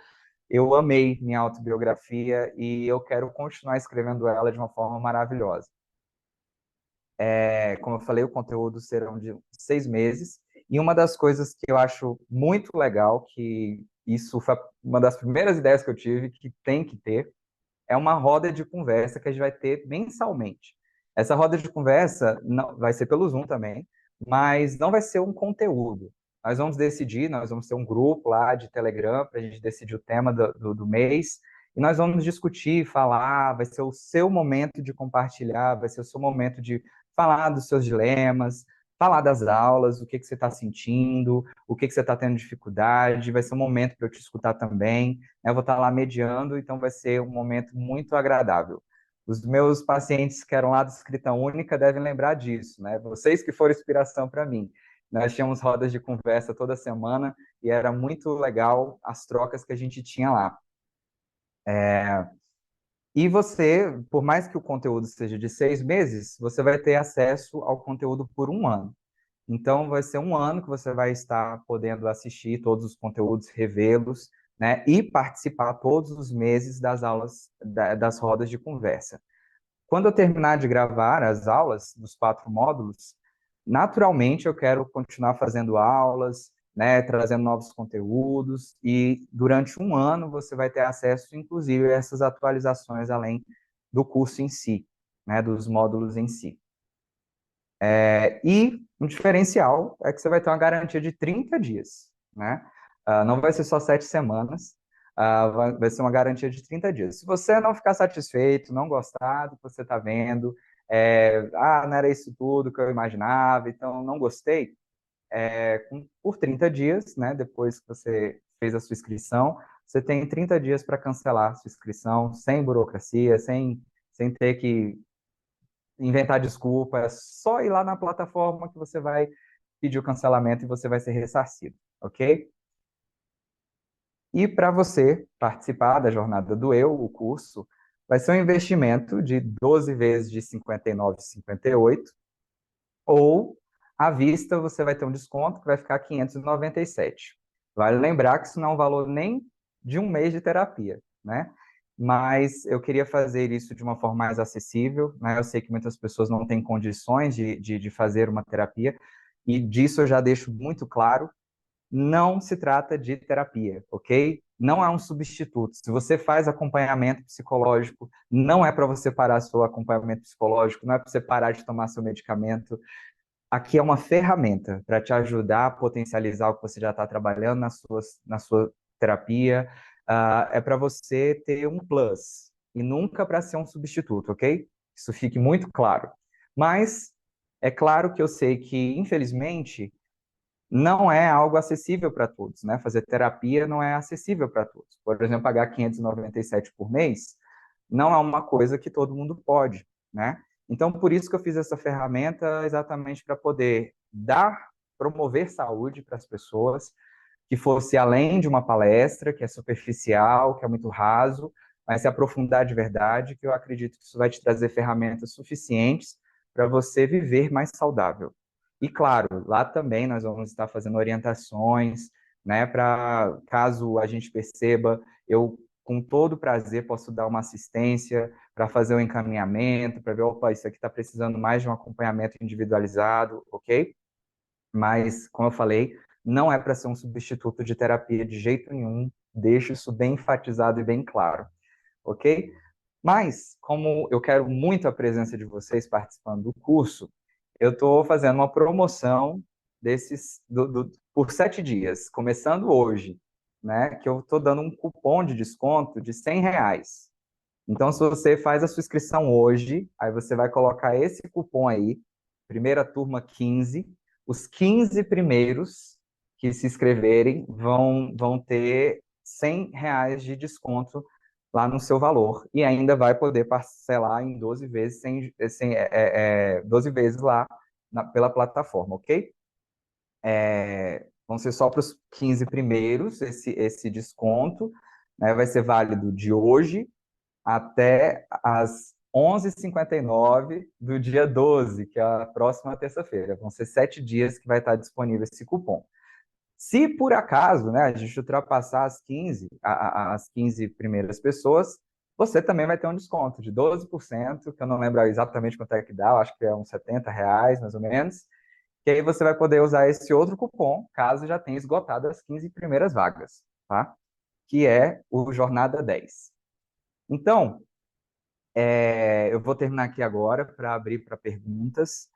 eu amei minha autobiografia e eu quero continuar escrevendo ela de uma forma maravilhosa. Como eu falei, o conteúdo serão de 6 meses E uma das coisas que eu acho muito legal, que isso foi uma das primeiras ideias que eu tive, que tem que ter, é uma roda de conversa que a gente vai ter mensalmente. Essa roda de conversa não, vai ser pelo Zoom também, mas não vai ser um conteúdo. Nós vamos decidir, nós vamos ter um grupo lá de Telegram para a gente decidir o tema do mês, e nós vamos discutir, falar, vai ser o seu momento de compartilhar, vai ser o seu momento de falar dos seus dilemas, falar das aulas, o que, que você está sentindo, o que, que você está tendo dificuldade, vai ser um momento para eu te escutar também, né? Eu vou estar lá mediando, então vai ser um momento muito agradável. Os meus pacientes que eram lá da escrita única devem lembrar disso, né? Vocês que foram inspiração para mim. Nós tínhamos rodas de conversa toda semana e era muito legal as trocas que a gente tinha lá. E você, por mais que o conteúdo seja de 6 meses, você vai ter acesso ao conteúdo por um ano. Então, vai ser um ano que você vai estar podendo assistir todos os conteúdos, revê-los, né? E participar todos os meses das aulas, das rodas de conversa. Quando eu terminar de gravar as aulas dos 4 módulos, naturalmente eu quero continuar fazendo aulas, né, trazendo novos conteúdos, e durante um ano você vai ter acesso, inclusive, a essas atualizações além do curso em si, né, dos módulos em si. E um diferencial é que você vai ter uma garantia de 30 dias, né? Não vai ser só 7 semanas, vai ser uma garantia de 30 dias. Se você não ficar satisfeito, não gostar do que você está vendo, não era isso tudo que eu imaginava, então não gostei, por 30 dias, né? Depois que você fez a sua inscrição, você tem 30 dias para cancelar a sua inscrição, sem burocracia, sem ter que inventar desculpa, é só ir lá na plataforma que você vai pedir o cancelamento e você vai ser ressarcido, ok? E para você participar da Jornada do Eu, o curso, vai ser um investimento de 12 vezes de 59,58, ou à vista você vai ter um desconto que vai ficar 597. Vale lembrar que isso não é um valor nem de um mês de terapia, né? Mas eu queria fazer isso de uma forma mais acessível, né? Eu sei que muitas pessoas não têm condições de fazer uma terapia, e disso eu já deixo muito claro, não se trata de terapia, ok? Não é um substituto. Se você faz acompanhamento psicológico, não é para você parar seu acompanhamento psicológico, não é para você parar de tomar seu medicamento. Aqui é uma ferramenta para te ajudar a potencializar o que você já está trabalhando na sua terapia. É para você ter um plus e nunca para ser um substituto, ok? Isso fique muito claro. Mas é claro que eu sei que, infelizmente, não é algo acessível para todos, né? Fazer terapia não é acessível para todos. Por exemplo, pagar 597 por mês não é uma coisa que todo mundo pode, né? Então, por isso que eu fiz essa ferramenta, exatamente para poder promover saúde para as pessoas, que fosse além de uma palestra, que é superficial, que é muito raso, mas se aprofundar de verdade, que eu acredito que isso vai te trazer ferramentas suficientes para você viver mais saudável. E claro, lá também nós vamos estar fazendo orientações, né, para caso a gente perceba, eu com todo prazer posso dar uma assistência para fazer o um encaminhamento, para ver, opa, isso aqui está precisando mais de um acompanhamento individualizado, ok? Mas, como eu falei, não é para ser um substituto de terapia de jeito nenhum, deixo isso bem enfatizado e bem claro, ok? Mas, como eu quero muito a presença de vocês participando do curso, eu estou fazendo uma promoção por 7 dias, começando hoje, né? Que eu estou dando um cupom de desconto de R$ 100. Então, se você faz a sua inscrição hoje, aí você vai colocar esse cupom aí, primeira turma 15, os 15 primeiros que se inscreverem vão ter R$ 100 de desconto lá no seu valor e ainda vai poder parcelar em 12 vezes, 12 vezes lá pela plataforma, ok? Vão ser só para os 15 primeiros esse desconto, né? Vai ser válido de hoje até às 11h59 do dia 12, que é a próxima terça-feira. Vão ser 7 dias que vai estar disponível esse cupom. Se por acaso, né, a gente ultrapassar as 15 primeiras pessoas, você também vai ter um desconto de 12%, que eu não lembro exatamente quanto é que dá, eu acho que é uns R$ 70, mais ou menos. que aí você vai poder usar esse outro cupom, caso já tenha esgotado as 15 primeiras vagas, tá? Que é o Jornada 10. Então, eu vou terminar aqui agora para abrir para perguntas.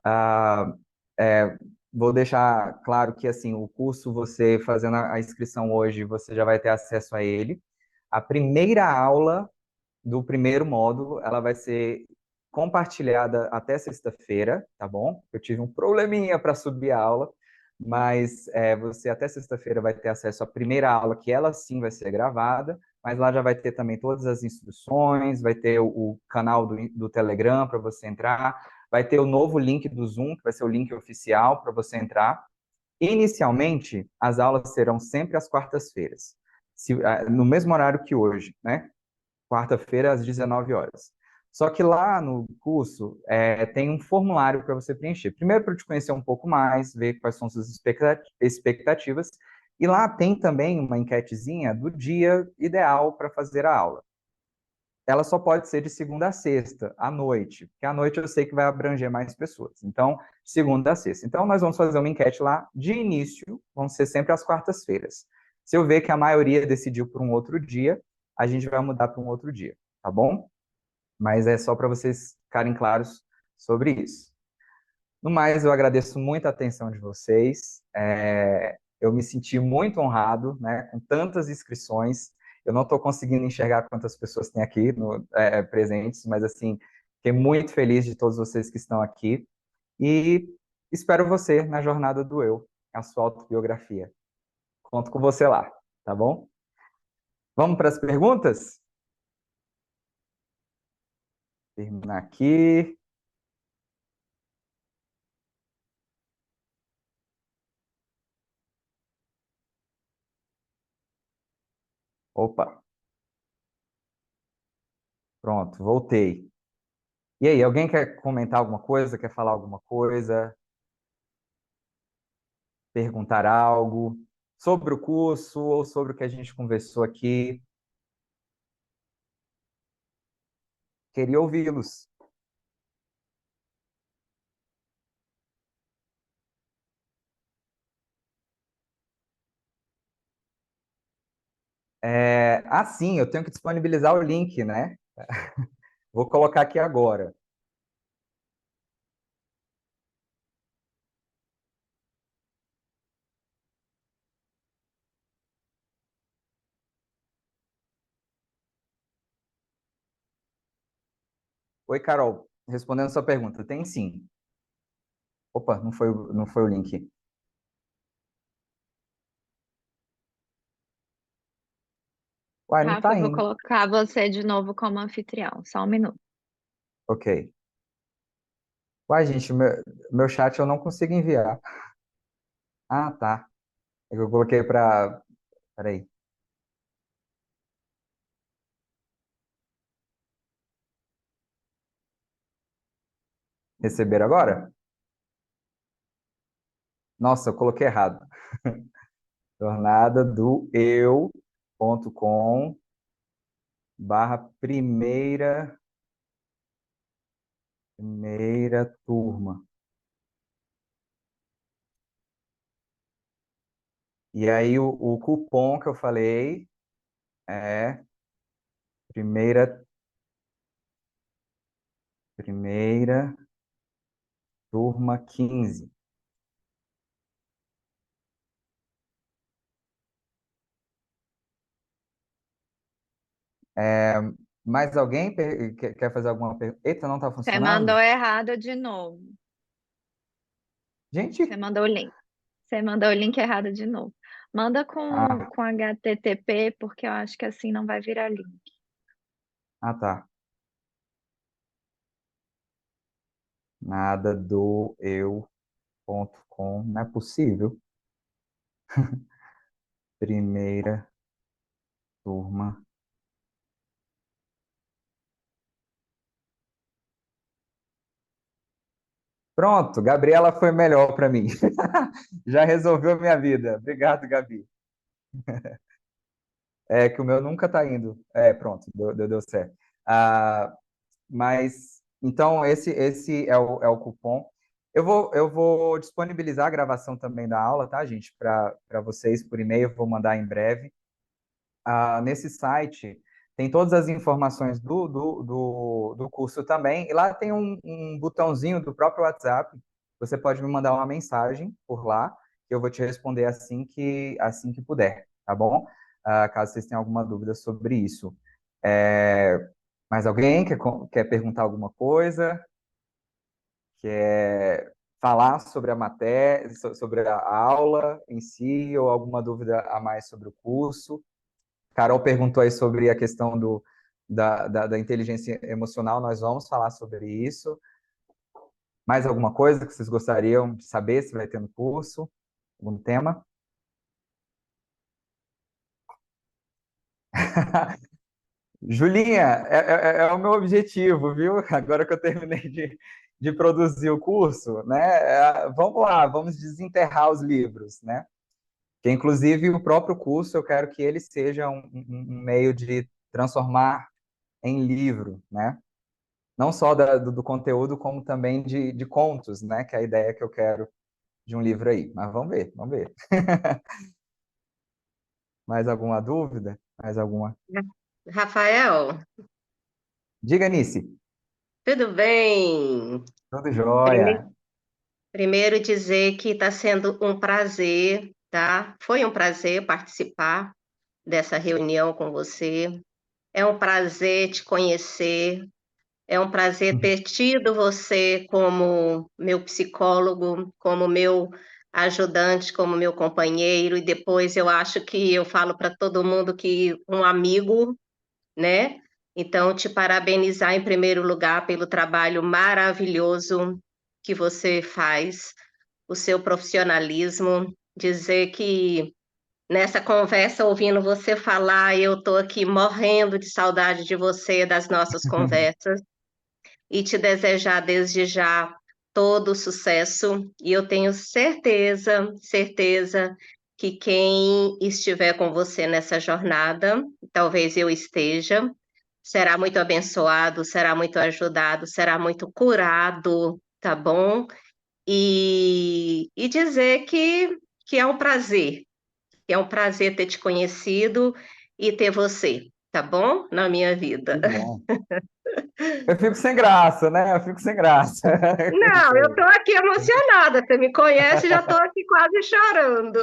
Ah, é, vou deixar claro que assim o curso, você fazendo a inscrição hoje, você já vai ter acesso a ele. A primeira aula do primeiro módulo, ela vai ser compartilhada até sexta-feira, tá bom? Eu tive um probleminha para subir a aula, mas você até sexta-feira vai ter acesso à primeira aula, que ela sim vai ser gravada, mas lá já vai ter também todas as instruções, vai ter o canal do Telegram para você entrar, vai ter o novo link do Zoom, que vai ser o link oficial para você entrar. Inicialmente, as aulas serão sempre às quartas-feiras, no mesmo horário que hoje, né? Quarta-feira, às 19 horas. Só que lá no curso tem um formulário para você preencher. Primeiro, para te conhecer um pouco mais, ver quais são suas expectativas. E lá tem também uma enquetezinha do dia ideal para fazer a aula. Ela só pode ser de segunda a sexta, à noite, porque à noite eu sei que vai abranger mais pessoas. Então, segunda a sexta. Então, nós vamos fazer uma enquete lá de início, vão ser sempre às quartas-feiras. Se eu ver que a maioria decidiu por um outro dia, a gente vai mudar para um outro dia, tá bom? Mas é só para vocês ficarem claros sobre isso. No mais, eu agradeço muito a atenção de vocês. Eu me senti muito honrado, né, com tantas inscrições. Eu não estou conseguindo enxergar quantas pessoas tem aqui presentes, mas assim, fiquei muito feliz de todos vocês que estão aqui e espero você na jornada do eu, a sua autobiografia. Conto com você lá, tá bom? Vamos para as perguntas? Terminar aqui. Opa, pronto, voltei. E aí, alguém quer comentar alguma coisa? Quer falar alguma coisa? Perguntar algo sobre o curso ou sobre o que a gente conversou aqui? Queria ouvi-los. Sim, eu tenho que disponibilizar o link, né? Vou colocar aqui agora. Oi, Carol. Respondendo a sua pergunta, tem sim. Opa, não foi o link. Uai, não Rafa, tá eu vou indo. colocar você de novo como anfitrião. Só um minuto. Ok. Uai, gente, meu chat eu não consigo enviar. Ah, tá. É que eu coloquei para. Peraí. Receber agora? Nossa, eu coloquei errado. Jornada do eu.com/barra primeira turma. E aí o cupom que eu falei é primeira, primeira turma 15. É, mais alguém quer fazer alguma pergunta? Eita, não está Você mandou funcionando? errado de novo. Você Gente, mandou o link. Você mandou o link errado de novo. Manda ah, com HTTP, porque eu acho que assim não vai virar link. tá. Nada do eu.com, não é possível. Primeira turma. Pronto, Gabriela foi melhor para mim. Já resolveu a minha vida. Obrigado, Gabi. É que o meu nunca está indo. Pronto, deu certo. Mas, então, esse é o cupom. Eu vou disponibilizar a gravação também da aula, tá, gente? Para vocês por e-mail, vou mandar em breve. Nesse site tem todas as informações do curso também, e lá tem um botãozinho do próprio WhatsApp. Você pode me mandar uma mensagem por lá, que eu vou te responder assim que puder, tá bom? Caso vocês tenham alguma dúvida sobre isso. É, mais alguém quer perguntar alguma coisa? Quer falar sobre a matéria, sobre a aula em si, ou alguma dúvida a mais sobre o curso? Carol perguntou aí sobre a questão da inteligência emocional, nós vamos falar sobre isso. Mais alguma coisa que vocês gostariam de saber se vai ter no curso? Algum tema? Julinha, é o meu objetivo, viu? Agora que eu terminei de produzir o curso, né? Vamos lá, vamos desenterrar os livros, né? Que inclusive o próprio curso eu quero que ele seja um meio de transformar em livro, né? Não só do conteúdo, como também de contos, né? Que é a ideia que eu quero de um livro aí. Mas vamos ver, vamos ver. Mais alguma dúvida? Mais alguma? Rafael, Diga, Nice. tudo bem? Tudo Prime- jóia. Primeiro dizer que está sendo um prazer, tá? Foi um prazer participar dessa reunião com você. É um prazer te conhecer. É um prazer ter tido você como meu psicólogo, como meu ajudante, como meu companheiro. E depois eu acho que eu falo para todo mundo que um amigo, né? Então, te parabenizar em primeiro lugar pelo trabalho maravilhoso que você faz, o seu profissionalismo, dizer que nessa conversa, ouvindo você falar, eu estou aqui morrendo de saudade de você, das nossas conversas, e te desejar desde já todo o sucesso. E eu tenho certeza, certeza que quem estiver com você nessa jornada, talvez eu esteja, será muito abençoado, será muito ajudado, será muito curado, tá bom? E dizer que é um prazer ter te conhecido e ter você, tá bom? Na minha vida. Que bom. Eu fico sem graça, né? Eu fico sem graça. Não, eu estou aqui emocionada. Você me conhece, já estou aqui quase chorando.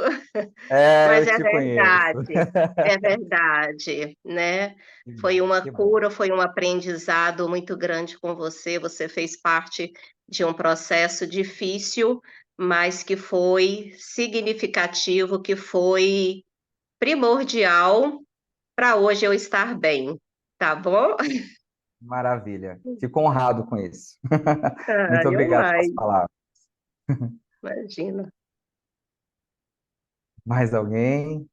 É, Mas eu te conheço. é verdade, né? Que Foi bom, uma que bom. cura, foi um aprendizado muito grande com você. Você fez parte de um processo difícil, mas que foi significativo, que foi primordial para hoje eu estar bem, tá bom? Maravilha. Fico honrado com isso. Ah, Muito eu obrigado pelas mais, palavras. imagina. Mais alguém?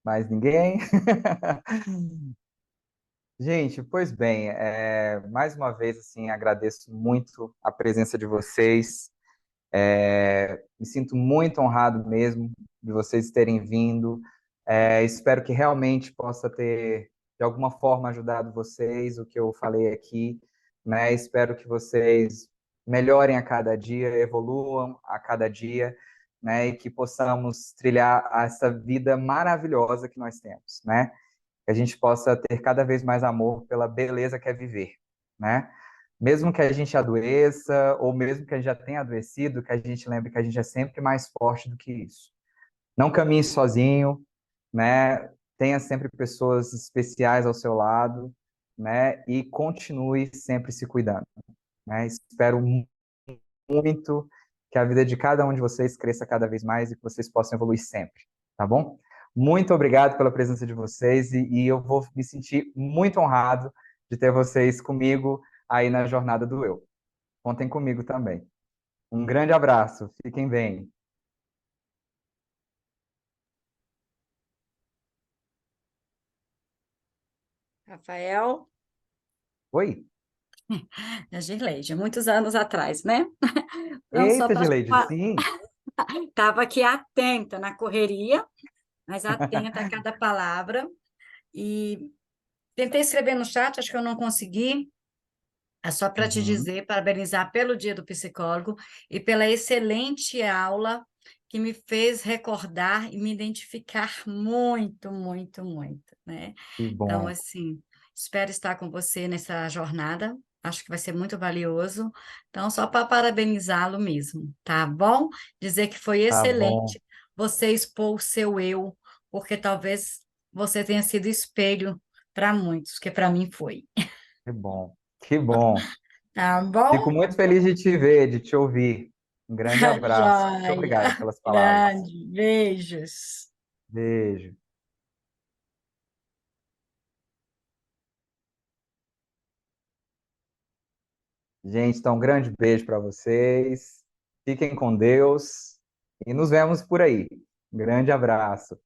Mais ninguém? Gente, pois bem, mais uma vez, assim, agradeço muito a presença de vocês. Me sinto muito honrado mesmo de vocês terem vindo. Espero que realmente possa ter, de alguma forma, ajudado vocês, o que eu falei aqui, né? Espero que vocês melhorem a cada dia, evoluam a cada dia, né? E que possamos trilhar essa vida maravilhosa que nós temos, né? Que a gente possa ter cada vez mais amor pela beleza que é viver, né? Mesmo que a gente adoeça, ou mesmo que a gente já tenha adoecido, que a gente lembre que a gente é sempre mais forte do que isso. Não caminhe sozinho, né? Tenha sempre pessoas especiais ao seu lado, né? E continue sempre se cuidando, né? Espero muito que a vida de cada um de vocês cresça cada vez mais e que vocês possam evoluir sempre, tá bom? Muito obrigado pela presença de vocês e eu vou me sentir muito honrado de ter vocês comigo aí na jornada do eu. Contem comigo também. Um grande abraço, fiquem bem. Rafael, Oi? a Girleide, muitos anos atrás, né? Então, só Eita, para Gileide, sim. estava aqui atenta na correria, mas atenta a cada palavra. E Tentei escrever no chat, acho que eu não consegui. É só para te Uhum. dizer, parabenizar pelo Dia do Psicólogo e pela excelente aula que me fez recordar e me identificar muito, muito, muito, né? Que Então, bom. assim, espero estar com você nessa jornada. Acho que vai ser muito valioso. Então, só para parabenizá-lo mesmo, tá bom? Dizer que foi Tá bom. excelente você expor o seu eu, porque talvez você tenha sido espelho para muitos, que para mim foi. Que bom. Que bom. Tá Fico bom? muito feliz de te ver, de te ouvir. Um grande abraço. Muito obrigado Joia. pelas palavras. Grande. Beijos. Beijo. Gente, então um grande beijo para vocês. Fiquem com Deus e nos vemos por aí. Um grande abraço.